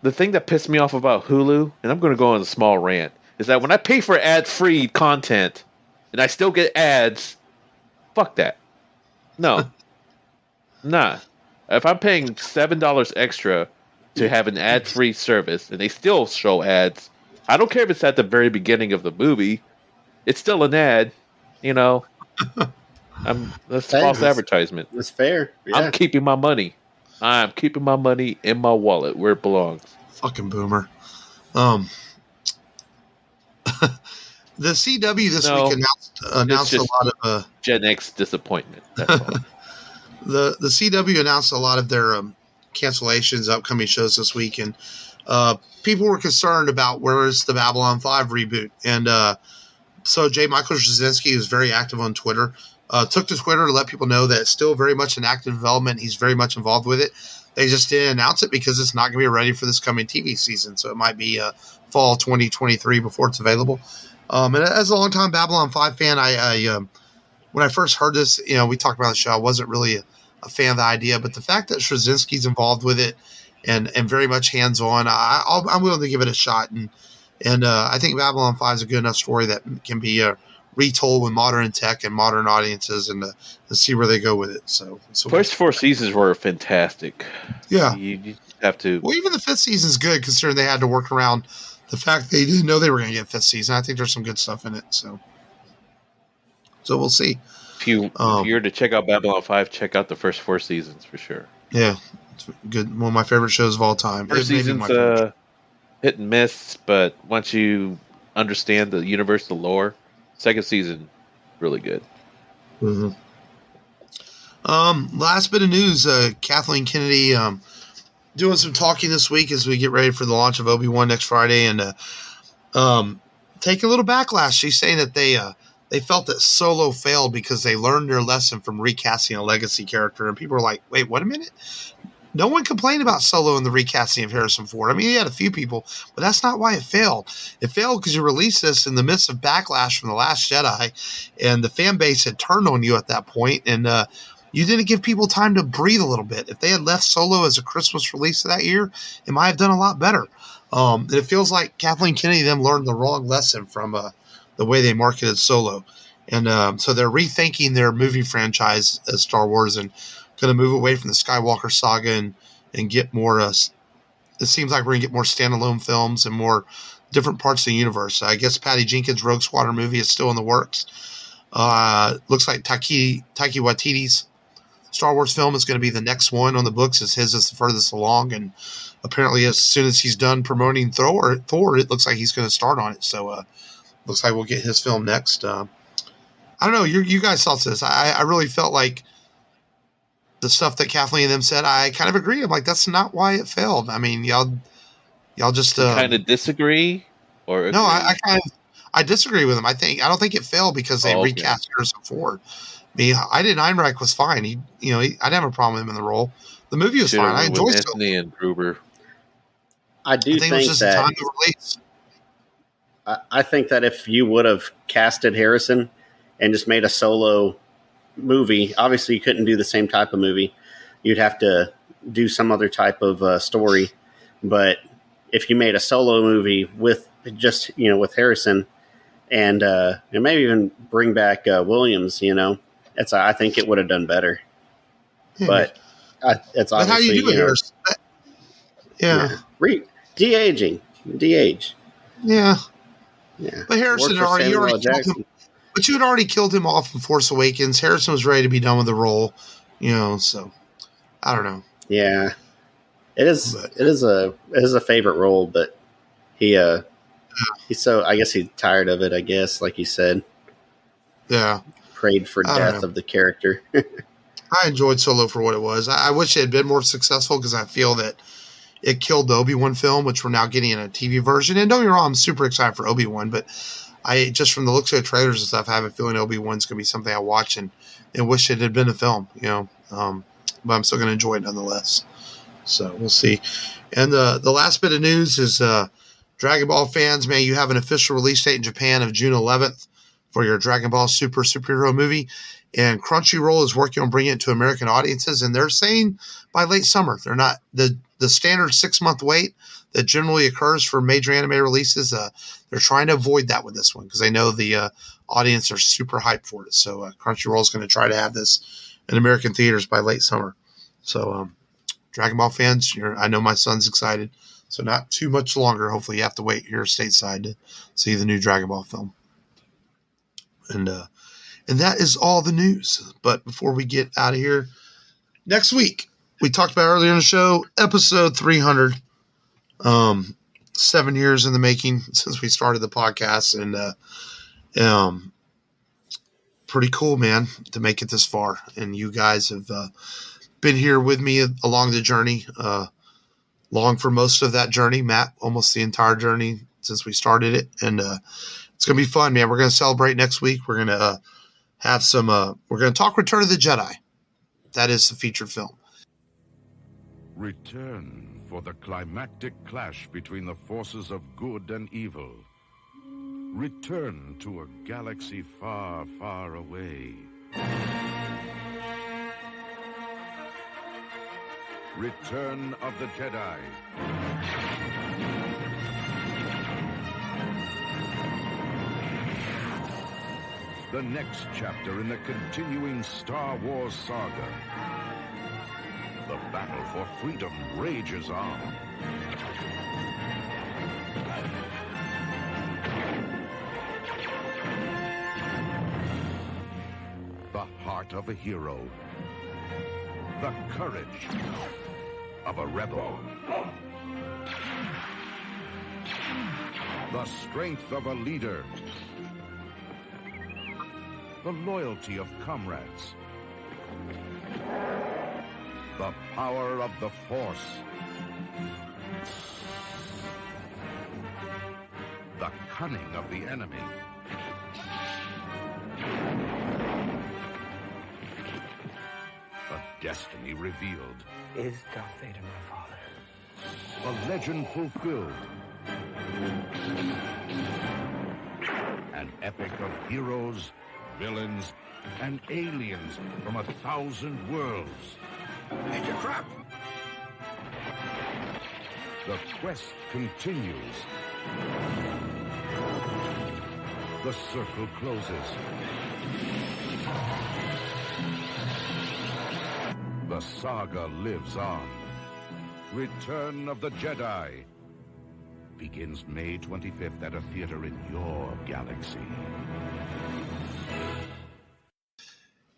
The thing that pissed me off about Hulu, and I'm going to go on a small rant, is that when I pay for ad-free content and I still get ads, fuck that. No. Nah. If I'm paying $7 extra to have an ad-free service and they still show ads, I don't care if it's at the very beginning of the movie. It's still an ad, That's false advertisement. That's fair. Yeah. I'm keeping my money. I'm keeping my money in my wallet where it belongs. Fucking boomer. The CW this week announced a lot of Gen X disappointment. That's all. The CW announced a lot of their cancellations, upcoming shows this week, and people were concerned about where is the Babylon 5 reboot, and so J. Michael Straczynski, who's very active on Twitter, took to Twitter to let people know that it's still very much in active development. He's very much involved with it. They just didn't announce it because it's not going to be ready for this coming TV season. So it might be fall 2023 before it's available. And as a longtime Babylon 5 fan, I when I first heard this, we talked about the show, I wasn't really a fan of the idea. But the fact that Straczynski's involved with it and very much hands-on, I'm willing to give it a shot. And I think Babylon 5 is a good enough story that can be retold with modern tech and modern audiences and see where they go with it. So first 4 seasons were fantastic. Yeah. You have to. Well, even the 5th season is good considering they had to work around the fact they didn't know they were going to get 5th season. I think there's some good stuff in it. So we'll see. If you're to check out Babylon 5, check out the first 4 seasons for sure. Yeah. It's good. One of my favorite shows of all time. First season's hit and miss, but once you understand the universal lore, second season, really good. Mm-hmm. Last bit of news, Kathleen Kennedy doing some talking this week as we get ready for the launch of Obi-Wan next Friday, and take a little backlash. She's saying that they felt that Solo failed because they learned their lesson from recasting a legacy character, and people are like, wait, what a minute? No one complained about Solo in the recasting of Harrison Ford. I mean, he had a few people, but that's not why it failed. It failed because you released this in the midst of backlash from The Last Jedi, and the fan base had turned on you at that point, and you didn't give people time to breathe a little bit. If they had left Solo as a Christmas release that year, it might have done a lot better. And it feels like Kathleen Kennedy then learned the wrong lesson from the way they marketed Solo. And so they're rethinking their movie franchise as Star Wars and going to move away from the Skywalker saga and get more, it seems like we're going to get more standalone films and more different parts of the universe. I guess Patty Jenkins' Rogue Squadron movie is still in the works. Looks like Taika Waititi's Star Wars film is going to be the next one on the books, as his is the furthest along. And apparently as soon as he's done promoting Thor, it looks like he's going to start on it. So looks like we'll get his film next. I don't know. You guys thought this. I really felt like the stuff that Kathleen and them said, I kind of agree. I'm like, that's not why it failed. I mean, y'all just kind of disagree, or agree? No, I disagree with them. I don't think it failed because they recast Harrison Ford. I mean, Einreich was fine. I didn't have a problem with him in the role. The movie was fine. I enjoyed it. Anthony and Gruber. I think it was just the time to release. I think that if you would have casted Harrison and just made a Solo movie, obviously you couldn't do the same type of movie. You'd have to do some other type of story. But if you made a Solo movie with just, with Harrison and maybe even bring back Williams, I think it would have done better. But it's obviously, how you do it, Harrison? De-aging. De-age. Yeah. Yeah. But Harrison you already killed him. But you had already killed him off in Force Awakens. Harrison was ready to be done with the role, so I don't know. Yeah, it is a favorite role, but he's so, I guess he's tired of it. I guess, like you said, yeah, prayed for death of the character. I enjoyed Solo for what it was. I wish it had been more successful because I feel that it killed the Obi-Wan film, which we're now getting in a TV version. And don't get me wrong, I'm super excited for Obi-Wan, but I just from the looks of the trailers and stuff, I have a feeling Obi-Wan's going to be something I watch and wish it had been a film, but I'm still going to enjoy it nonetheless. So we'll see. And the last bit of news is Dragon Ball fans, man, you have an official release date in Japan of June 11th for your Dragon Ball Super superhero movie. And Crunchyroll is working on bringing it to American audiences, and they're saying by late summer. They're not the standard 6-month wait that generally occurs for major anime releases. They're trying to avoid that with this one because they know the audience are super hyped for it. So Crunchyroll is going to try to have this in American theaters by late summer. So Dragon Ball fans, I know my son's excited. So not too much longer. Hopefully you have to wait here stateside to see the new Dragon Ball film. And that is all the news. But before we get out of here, next week, we talked about earlier in the show, episode 300. 7 years in the making since we started the podcast. And pretty cool, man, to make it this far. And you guys have been here with me along the journey, long for most of that journey. Matt, almost the entire journey since we started it. And it's going to be fun, man. We're going to celebrate next week. We're going to have some we're going to talk Return of the Jedi. That is the featured film. Return for the climactic clash between the forces of good and evil. Return to a galaxy far, far away. Return of the Jedi. The next chapter in the continuing Star Wars saga. The battle for freedom rages on. The heart of a hero. The courage of a rebel. The strength of a leader. The loyalty of comrades. The power of the Force. The cunning of the enemy. A destiny revealed. Is Darth Vader my father? A legend fulfilled. An epic of heroes, villains, and aliens from 1,000 worlds. Major Crap! The quest continues. The circle closes. The saga lives on. Return of the Jedi begins May 25th at a theater in your galaxy.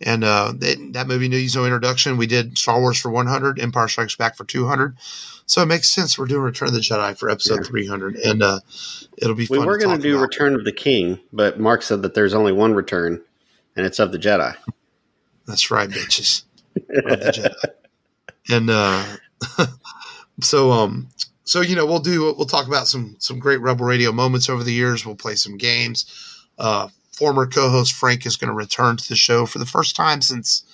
And that movie needs no introduction. We did Star Wars for 100, Empire Strikes Back for 200. So it makes sense we're doing Return of the Jedi for episode 300. And it'll be fun. We were going to do about. Return of the King, but Mark said that there's only one return, and it's of the Jedi. That's right, bitches. Of the Jedi. And so we'll talk about some great Rebel Radio moments over the years. We'll play some games. Former co-host Frank is going to return to the show for the first time since,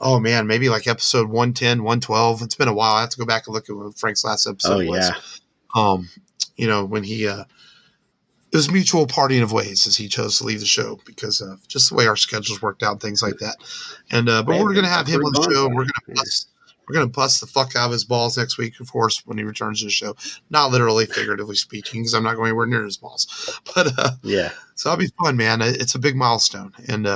maybe like episode 110, 112. It's been a while. I have to go back and look at what Frank's last episode was. When he, it was mutual parting of ways as he chose to leave the show because of just the way our schedules worked out, things like that. And, but we're going to have him on the show and we're going to bust the fuck out of his balls next week, of course, when he returns to the show. Not literally, figuratively speaking, because I'm not going anywhere near his balls. But so it'll be fun, man. It's a big milestone, and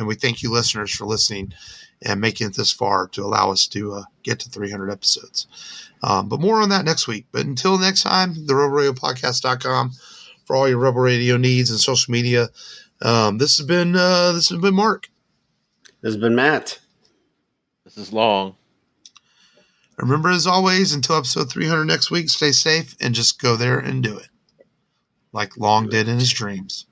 we thank you, listeners, for listening and making it this far to allow us to get to 300 episodes. But more on that next week. But until next time, the RebelRadioPodcast.com for all your Rebel Radio needs and social media. This has been Mark. This has been Matt. This is Long. Remember, as always, until episode 300 next week, stay safe and just go there and do it. Like Long did in his dreams.